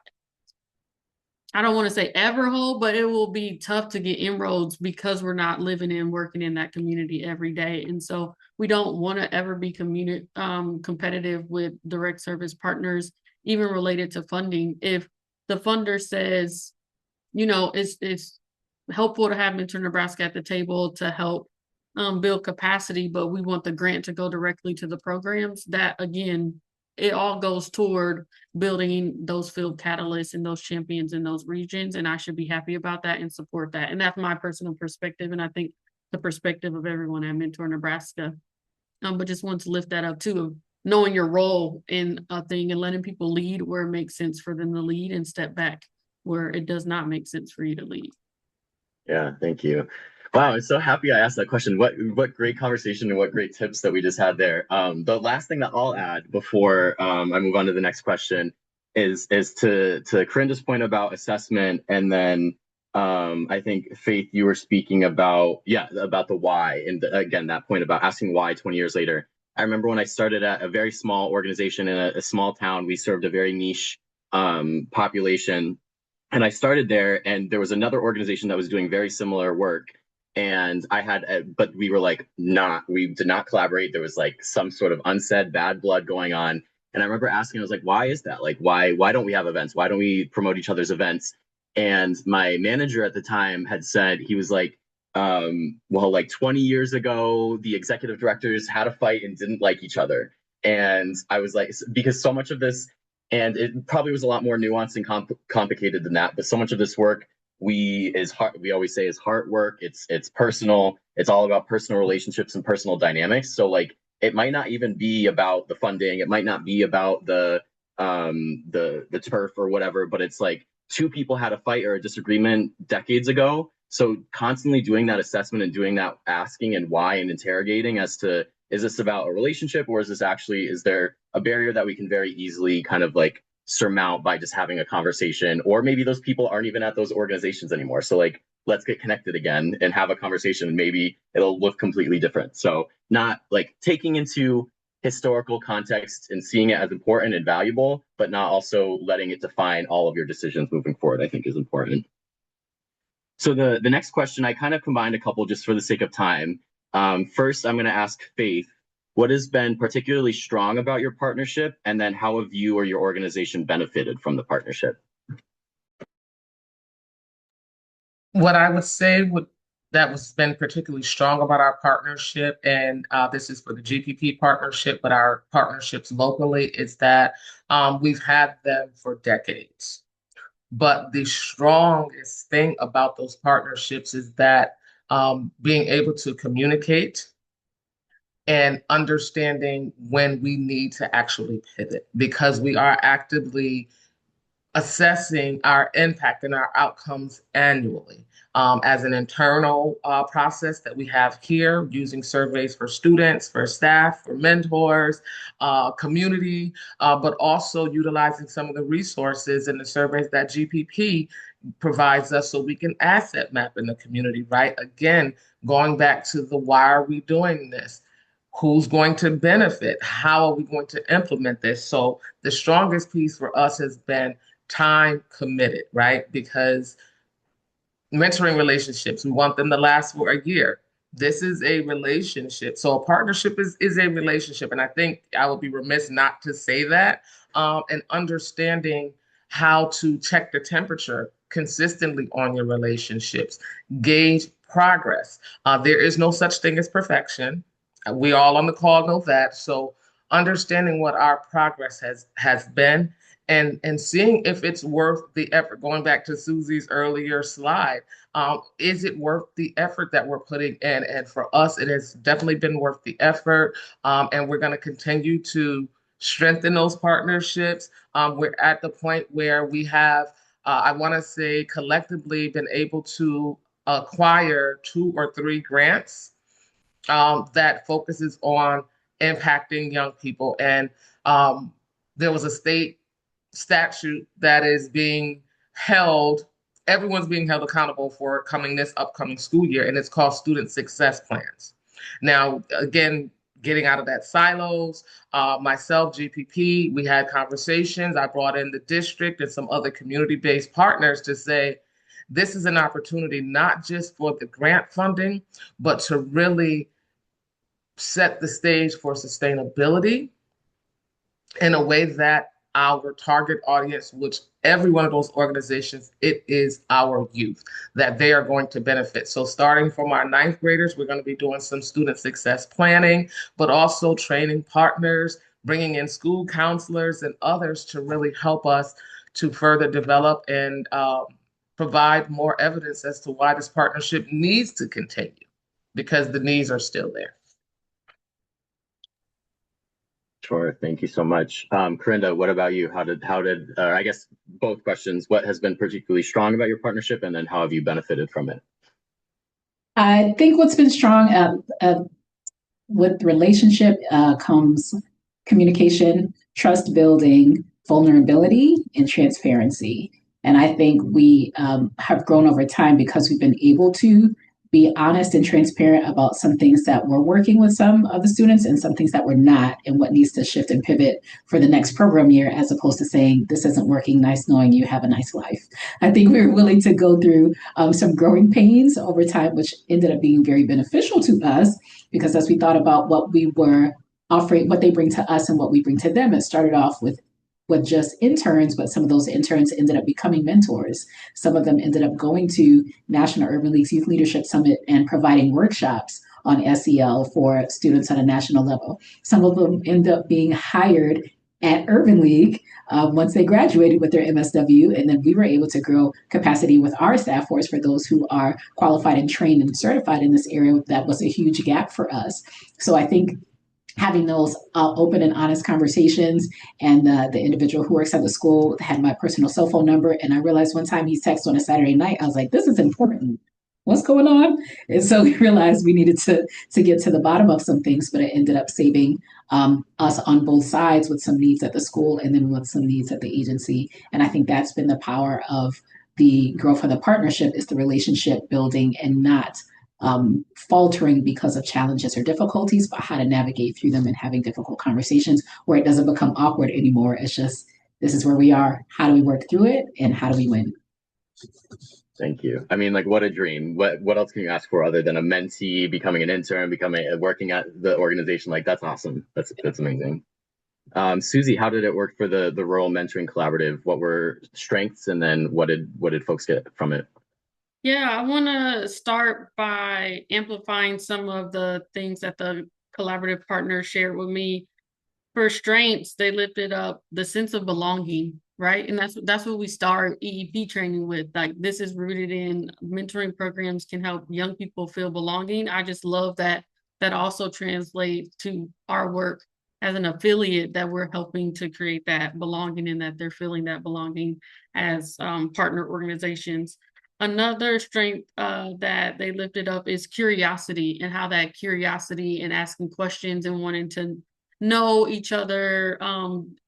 I don't want to say ever whole, but it will be tough to get inroads because we're not living and working in that community every day. And so we don't want to ever be competitive with direct service partners, even related to funding. If the funder says, it's helpful to have Mentor Nebraska at the table to help build capacity, but we want the grant to go directly to the programs, that again, it all goes toward building those field catalysts and those champions in those regions. And I should be happy about that and support that. And that's my personal perspective. And I think the perspective of everyone at Mentor Nebraska. But just want to lift that up too, of knowing your role in a thing and letting people lead where it makes sense for them to lead and step back where it does not make sense for you to lead. Yeah, thank you. Wow, I'm so happy I asked that question. What great conversation and what great tips that we just had there. The last thing that I'll add before I move on to the next question is to Corinda's point about assessment, and then I think Faith, you were speaking about about the why, and again that point about asking why 20 years later. I remember when I started at a very small organization in a small town. We served a very niche population. And I started there, and there was another organization that was doing very similar work. And but we were like, we did not collaborate. There was like some sort of unsaid bad blood going on. And I remember asking, I was like, why is that? Like, why don't we have events? Why don't we promote each other's events? And my manager at the time had said, he was like, well, like 20 years ago, the executive directors had a fight and didn't like each other. And I was like, because so much of this, and it probably was a lot more nuanced and complicated than that, but so much of this work we always say is heart work. It's personal. It's all about personal relationships and personal dynamics. So like it might not even be about the funding. It might not be about the turf or whatever, but it's like two people had a fight or a disagreement decades ago. So constantly doing that assessment and doing that asking and why and interrogating as to, is this about a relationship, or is there a barrier that we can very easily kind of like surmount by just having a conversation? Or maybe those people aren't even at those organizations anymore. So like, let's get connected again and have a conversation, and maybe it'll look completely different. So not like taking into historical context and seeing it as important and valuable, but not also letting it define all of your decisions moving forward, I think is important. So the next question, I kind of combined a couple just for the sake of time. First, I'm going to ask Faith, what has been particularly strong about your partnership? And then how have you or your organization benefited from the partnership? What I would say that was been particularly strong about our partnership, and this is for the GPP partnership, but our partnerships locally, is that we've had them for decades. But the strongest thing about those partnerships is that being able to communicate and understanding when we need to actually pivot, because we are actively assessing our impact and our outcomes annually as an internal process that we have here, using surveys for students, for staff, for mentors, community, but also utilizing some of the resources and the surveys that GPP provides us so we can asset map in the community, right? Again, going back to the why are we doing this? Who's going to benefit? How are we going to implement this? So the strongest piece for us has been time committed, right? Because mentoring relationships, we want them to last for a year. This is a relationship. So a partnership is a relationship. And I think I would be remiss not to say that. And understanding how to check the temperature consistently on your relationships, gauge progress. There is no such thing as perfection. We all on the call know that. So understanding what our progress has been, and seeing if it's worth the effort. Going back to Susie's earlier slide, is it worth the effort that we're putting in? And for us, it has definitely been worth the effort. And we're going to continue to strengthen those partnerships. We're at the point where we have, I want to say, collectively been able to acquire 2 or 3 grants that focuses on impacting young people. And there was a state statute that is being held, everyone's being held accountable for this upcoming school year, and it's called Student Success Plans. Now, again, getting out of that silos. Myself, GPP, we had conversations. I brought in the district and some other community-based partners to say, this is an opportunity not just for the grant funding, but to really set the stage for sustainability in a way that our target audience, which every one of those organizations, it is our youth, that they are going to benefit. So starting from our ninth graders, we're going to be doing some student success planning, but also training partners, bringing in school counselors and others to really help us to further develop and provide more evidence as to why this partnership needs to continue, because the needs are still there. Sure. Thank you so much. Corinda, what about you? How did, I guess both questions, what has been particularly strong about your partnership, and then how have you benefited from it? I think what's been strong with relationship comes communication, trust building, vulnerability, and transparency. And I think we have grown over time because we've been able to be honest and transparent about some things that we're working with some of the students and some things that we're not, and what needs to shift and pivot for the next program year, as opposed to saying, this isn't working, nice knowing you, have a nice life. I think we were willing to go through some growing pains over time, which ended up being very beneficial to us, because as we thought about what we were offering, what they bring to us and what we bring to them, it started off with just interns, but some of those interns ended up becoming mentors. Some of them ended up going to National Urban League's Youth Leadership Summit and providing workshops on SEL for students on a national level. Some of them end up being hired at Urban League once they graduated with their MSW, and then we were able to grow capacity with our staff force for those who are qualified and trained and certified in this area. That was a huge gap for us. So I think having those open and honest conversations, and the individual who works at the school had my personal cell phone number, and I realized one time he texted on a Saturday night, I was like, this is important. What's going on? And so we realized we needed to get to the bottom of some things, but it ended up saving us on both sides, with some needs at the school and then with some needs at the agency. And I think that's been the power of the growth of the partnership, is the relationship building and not faltering because of challenges or difficulties, but how to navigate through them and having difficult conversations where it doesn't become awkward anymore. It's just, this is where we are. How do we work through it, and how do we win? Thank you. I mean, like, what a dream. What else can you ask for other than a mentee, becoming an intern, working at the organization? Like, that's awesome. That's amazing. Susie, how did it work for the Rural Mentoring Collaborative? What were strengths, and then what did folks get from it? Yeah, I want to start by amplifying some of the things that the collaborative partners shared with me. For strengths, they lifted up the sense of belonging, right? And that's what we start EEP training with. Like, this is rooted in mentoring programs can help young people feel belonging. I just love that also translates to our work as an affiliate, that we're helping to create that belonging, and that they're feeling that belonging as partner organizations. Another strength that they lifted up is curiosity, and how that curiosity and asking questions and wanting to know each other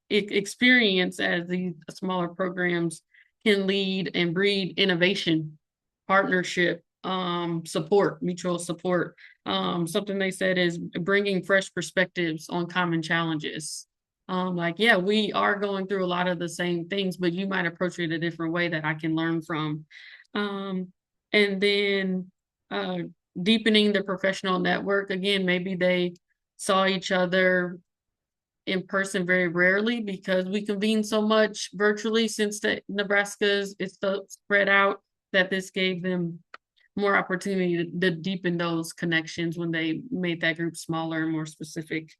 experience as these smaller programs can lead and breed innovation, partnership, support, mutual support. Something they said is bringing fresh perspectives on common challenges. Like, yeah, we are going through a lot of the same things, but you might approach it a different way that I can learn from. And then deepening the professional network. Again, maybe they saw each other in person very rarely because we convene so much virtually since Nebraska's it's so spread out, that this gave them more opportunity to deepen those connections when they made that group smaller and more specific.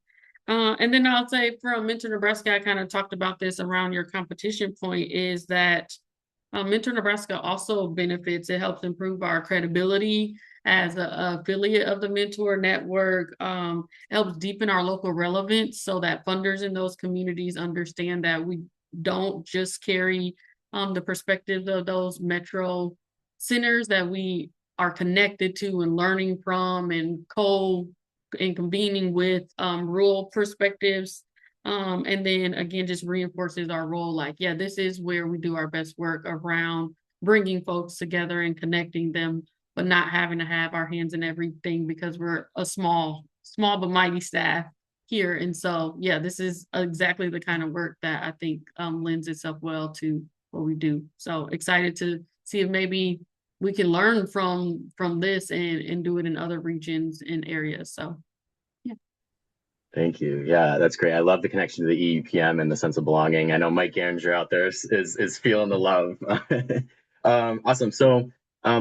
And then I'll say from Mentor Nebraska, I kind of talked about this around your competition point, is that Mentor Nebraska also benefits. It helps improve our credibility as an affiliate of the Mentor Network, helps deepen our local relevance so that funders in those communities understand that we don't just carry the perspectives of those metro centers, that we are connected to and learning from and convening with rural perspectives. And then again, just reinforces our role. Like, yeah, this is where we do our best work around bringing folks together and connecting them, but not having to have our hands in everything because we're a small small but mighty staff here. And so, yeah, this is exactly the kind of work that I think lends itself well to what we do. So excited to see if maybe we can learn from this and do it in other regions and areas. So yeah. Thank you. Yeah, that's great. I love the connection to the EUPM and the sense of belonging. I know Mike Garinger out there is feeling the love. Awesome. So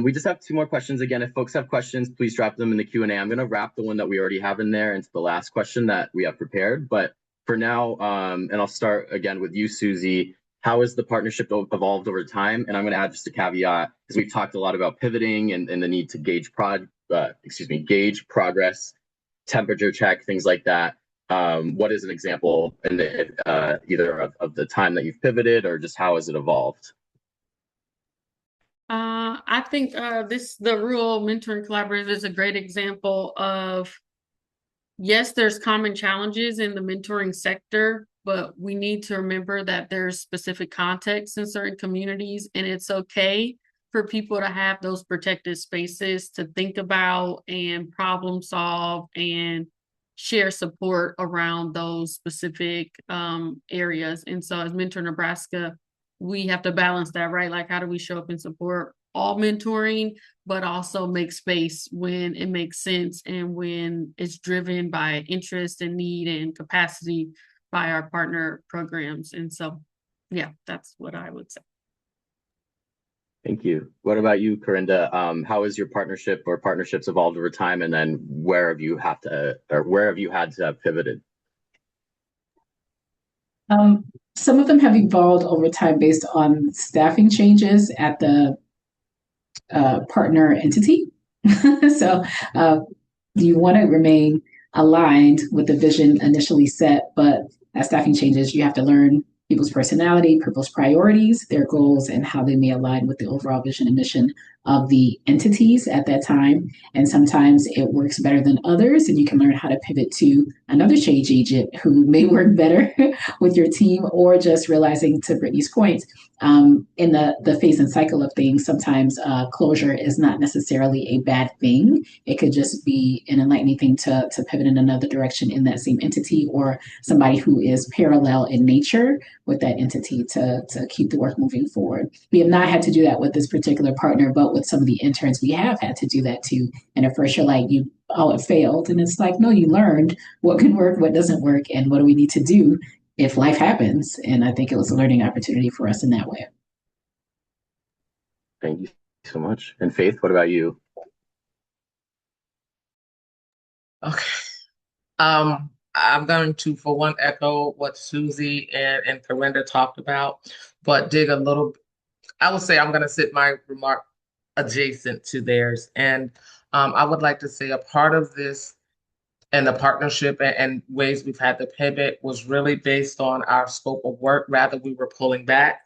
we just have two more questions. Again, if folks have questions, please drop them in the Q&A. I'm going to wrap the one that we already have in there into the last question that we have prepared. But for now, and I'll start again with you, Susie. How has the partnership evolved over time? And I'm going to add just a caveat, because we've talked a lot about pivoting and the need to gauge progress, temperature check, things like that. What is an example in the, either of the time that you've pivoted, or just how has it evolved? I think the Rural Mentoring Collaborative is a great example of, yes, there's common challenges in the mentoring sector, but we need to remember that there's specific contexts in certain communities, and it's okay for people to have those protected spaces to think about and problem solve and share support around those specific areas. And so as Mentor Nebraska, we have to balance that, right? Like, how do we show up and support all mentoring, but also make space when it makes sense and when it's driven by interest and need and capacity by our partner programs. And so, yeah, that's what I would say. Thank you. What about you, Corinda? How has your partnership or partnerships evolved over time, and then where have you had to have pivoted? Some of them have evolved over time based on staffing changes at the partner entity. So you want to remain aligned with the vision initially set, but as staffing changes, you have to learn people's personality, people's priorities, their goals, and how they may align with the overall vision and mission of the entities at that time. And sometimes it works better than others, and you can learn how to pivot to another change agent who may work better with your team, or just realizing, to Brittany's point, in the phase and cycle of things, sometimes closure is not necessarily a bad thing. It could just be an enlightening thing to pivot in another direction in that same entity, or somebody who is parallel in nature with that entity to keep the work moving forward. We have not had to do that with this particular partner, but with some of the interns, we have had to do that too. And at first you're like, it failed. And it's like, no, you learned what can work, what doesn't work, and what do we need to do if life happens. And I think it was a learning opportunity for us in that way. Thank you so much. And Faith, what about you? Okay. I'm going to, for one, echo what Susie and Corinda talked about, but dig a little. I would say I'm going to sit my remark adjacent to theirs. And I would like to say a part of this and the partnership and ways we've had to pivot was really based on our scope of work. Rather, we were pulling back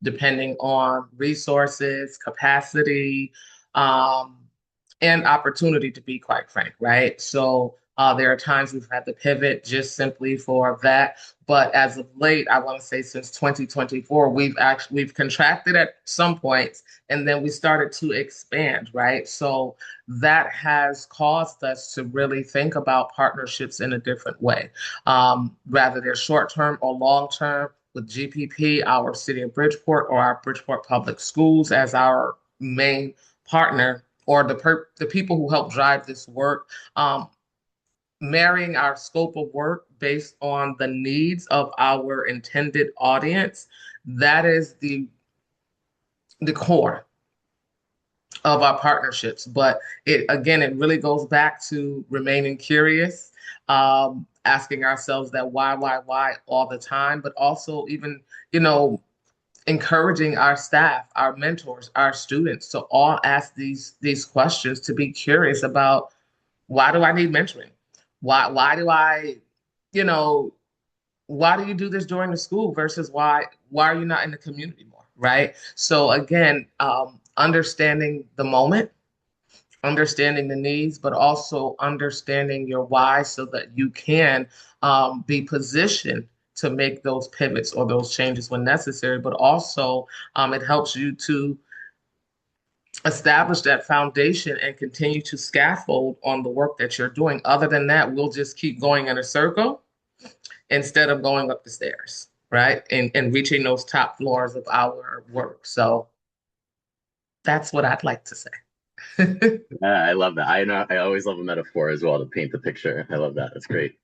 depending on resources, capacity, and opportunity, to be quite frank, right? So there are times we've had to pivot just simply for that. But as of late, I want to say since 2024, we've contracted at some points, and then we started to expand, right? So that has caused us to really think about partnerships in a different way. Rather they're short-term or long-term, with GPP, our city of Bridgeport, or our Bridgeport Public Schools as our main partner, or the people who help drive this work, marrying our scope of work based on the needs of our intended audience. That is the core of our partnerships. But it really goes back to remaining curious, asking ourselves that why all the time, but also even, encouraging our staff, our mentors, our students to all ask these questions, to be curious about, why do I need mentoring? Why do I, why do you do this during the school versus why are you not in the community more, right? So again, understanding the moment, understanding the needs, but also understanding your why, so that you can be positioned to make those pivots or those changes when necessary. But also it helps you to establish that foundation and continue to scaffold on the work that you're doing. Other than that, we'll just keep going in a circle instead of going up the stairs, right? And reaching those top floors of our work. So that's what I'd like to say. I love that. I know I always love a metaphor as well to paint the picture. I love that. That's great.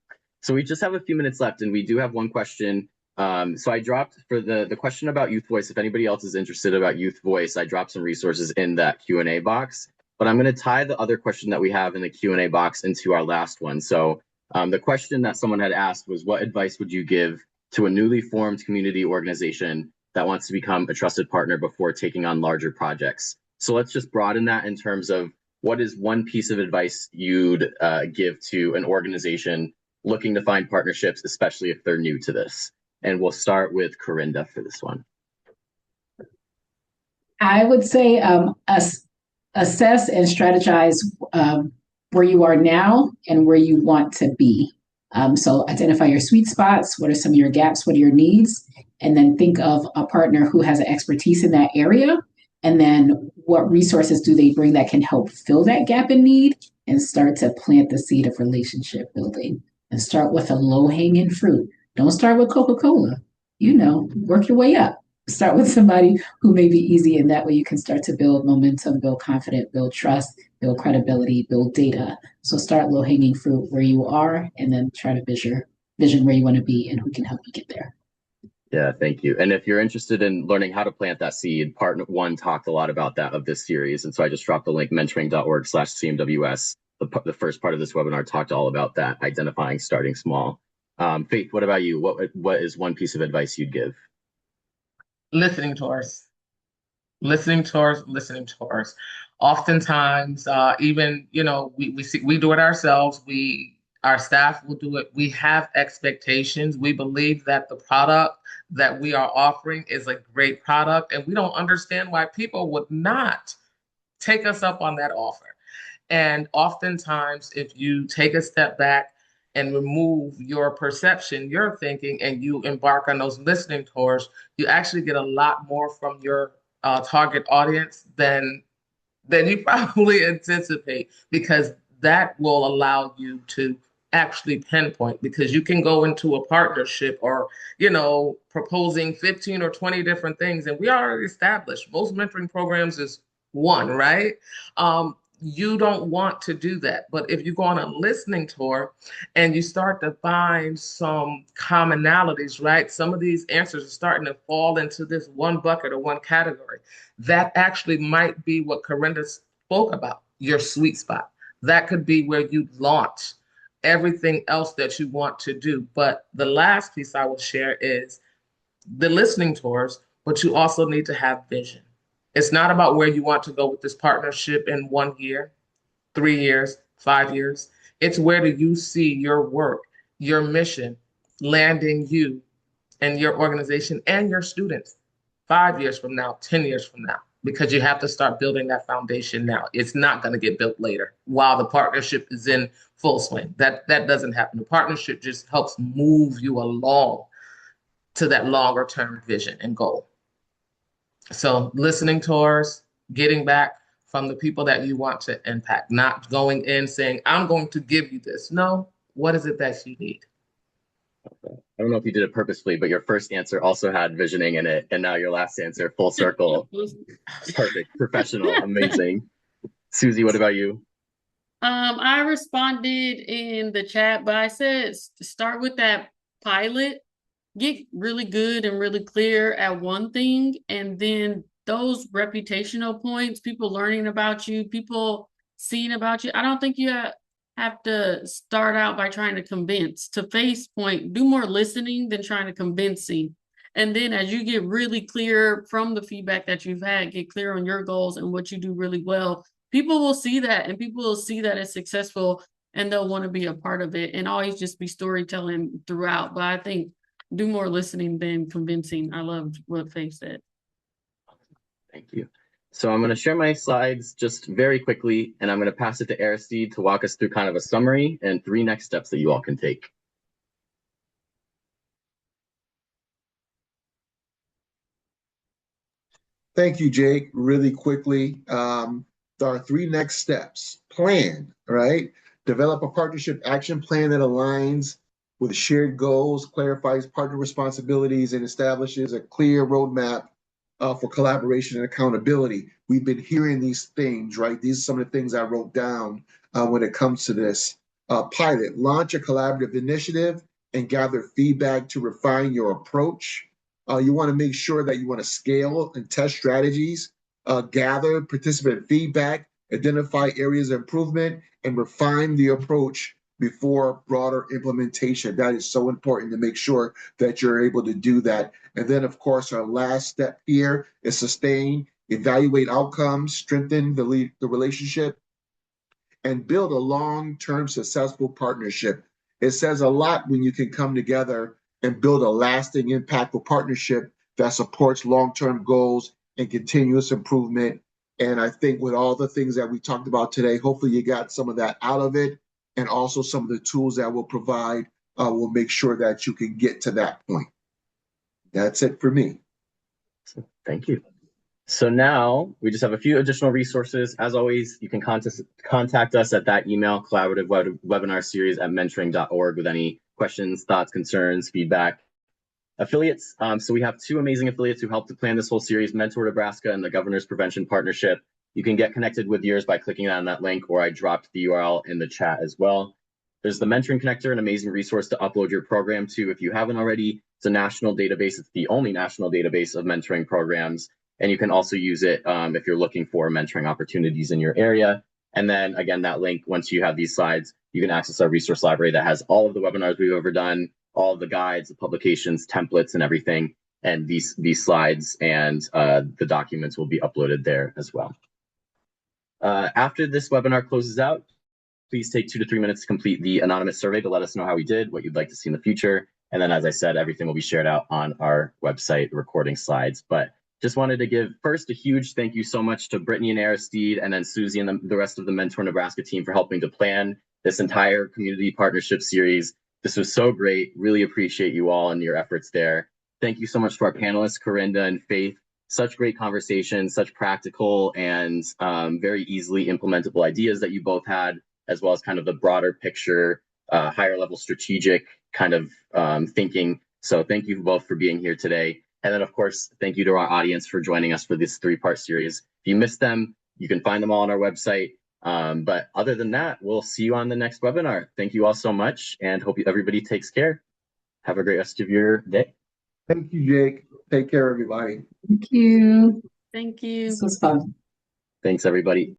So we just have a few minutes left, and we do have one question. So I dropped for the question about youth voice. If anybody else is interested about youth voice, I dropped some resources in that Q&A box. But I'm going to tie the other question that we have in the Q&A box into our last one. So the question that someone had asked was, what advice would you give to a newly formed community organization that wants to become a trusted partner before taking on larger projects? So let's just broaden that in terms of what is one piece of advice you'd give to an organization looking to find partnerships, especially if they're new to this? And we'll start with Corinda for this one. I would say assess and strategize where you are now and where you want to be. So identify your sweet spots. What are some of your gaps? What are your needs? And then think of a partner who has an expertise in that area. And then what resources do they bring that can help fill that gap in need, and start to plant the seed of relationship building, and start with a low hanging fruit. Don't start with Coca-Cola. Work your way up. Start with somebody who may be easy, and that way you can start to build momentum, build confidence, build trust, build credibility, build data. So start low hanging fruit where you are, and then try to vision where you want to be and who can help you get there. Yeah, thank you. And if you're interested in learning how to plant that seed, part one talked a lot about that of this series. And so I just dropped the link, mentoring.org/CMWS. The first part of this webinar talked all about that, identifying, starting small. Faith, what about you? What is one piece of advice you'd give? Listening tours. Listening tours, listening tours. Oftentimes, even, we do it ourselves. Our staff will do it. We have expectations. We believe that the product that we are offering is a great product, and we don't understand why people would not take us up on that offer. And oftentimes, if you take a step back and remove your perception, your thinking, and you embark on those listening tours, you actually get a lot more from your target audience than you probably anticipate, because that will allow you to actually pinpoint, because you can go into a partnership or, proposing 15 or 20 different things. And we already established most mentoring programs is one, right? You don't want to do that. But if you go on a listening tour and you start to find some commonalities, right? Some of these answers are starting to fall into this one bucket or one category. That actually might be what Corinda spoke about, your sweet spot. That could be where you launch everything else that you want to do. But the last piece I will share is the listening tours, but you also need to have vision. It's not about where you want to go with this partnership in 1 year, 3 years, 5 years. It's where do you see your work, your mission landing you and your organization and your students 5 years from now, 10 years from now, because you have to start building that foundation now. It's not going to get built later while the partnership is in full swing. That doesn't happen. The partnership just helps move you along to that longer term vision and goal. So listening tours, getting back from the people that you want to impact, not going in saying, I'm going to give you this. No, what is it that you need? I don't know if you did it purposefully, but your first answer also had visioning in it. And now your last answer, full circle. Perfect. Professional. Amazing. Susie, what about you? I responded in the chat, but I said start with that pilot, get really good and really clear at one thing, and then those reputational points, people learning about you, people seeing about you. I don't think you have to start out by trying to convince. To Faith's point, do more listening than trying to convincing. And then as you get really clear from the feedback that you've had, get clear on your goals and what you do really well, people will see that, and people will see that it's successful, and they'll want to be a part of it, and always just be storytelling throughout. But I think do more listening than convincing. I loved what Faith said. Thank you. So I'm going to share my slides just very quickly, and I'm going to pass it to Aristide to walk us through kind of a summary and 3 next steps that you all can take. Thank you, Jake. Really quickly, there are 3 next steps. Plan, right? Develop a partnership action plan that aligns with shared goals, clarifies partner responsibilities, and establishes a clear roadmap for collaboration and accountability. We've been hearing these things, right? These are some of the things I wrote down when it comes to this. Pilot, launch a collaborative initiative and gather feedback to refine your approach. You want to make sure that you want to scale and test strategies, gather participant feedback, identify areas of improvement, and refine the approach before broader implementation. That is so important to make sure that you're able to do that. And then, of course, our last step here is sustain, evaluate outcomes, strengthen the relationship, and build a long-term successful partnership. It says a lot when you can come together and build a lasting, impactful partnership that supports long-term goals and continuous improvement. And I think with all the things that we talked about today, hopefully you got some of that out of it, and also some of the tools that we'll provide will make sure that you can get to that point. That's it for me. Thank you. So now we just have a few additional resources. As always, you can contact us at that email, collaborative webinar series at mentoring.org, with any questions, thoughts, concerns, feedback. Affiliates. So we have 2 amazing affiliates who helped to plan this whole series, Mentor Nebraska and the Governor's Prevention Partnership. You can get connected with yours by clicking on that link, or I dropped the URL in the chat as well. There's the Mentoring Connector, an amazing resource to upload your program to if you haven't already. It's a national database. It's the only national database of mentoring programs. And you can also use it if you're looking for mentoring opportunities in your area. And then again, that link, once you have these slides, you can access our resource library that has all of the webinars we've ever done, all of the guides, the publications, templates, and everything. And these slides and the documents will be uploaded there as well. After this webinar closes out, please take 2 to 3 minutes to complete the anonymous survey to let us know how we did, what you'd like to see in the future. And then, as I said, everything will be shared out on our website, the recording slides. But just wanted to give first a huge thank you so much to Brittany and Aristide, and then Susie and the rest of the Mentor Nebraska team for helping to plan this entire community partnership series. This was so great. Really appreciate you all and your efforts there. Thank you so much to our panelists, Corinda and Faith. Such great conversations, such practical and very easily implementable ideas that you both had, as well as kind of the broader picture, higher level strategic kind of thinking. So thank you both for being here today. And then, of course, thank you to our audience for joining us for this 3-part series. If you missed them, you can find them all on our website. But other than that, we'll see you on the next webinar. Thank you all so much, and hope everybody takes care. Have a great rest of your day. Thank you, Jake. Take care, everybody. Thank you. Thank you. This was fun. Thanks, everybody.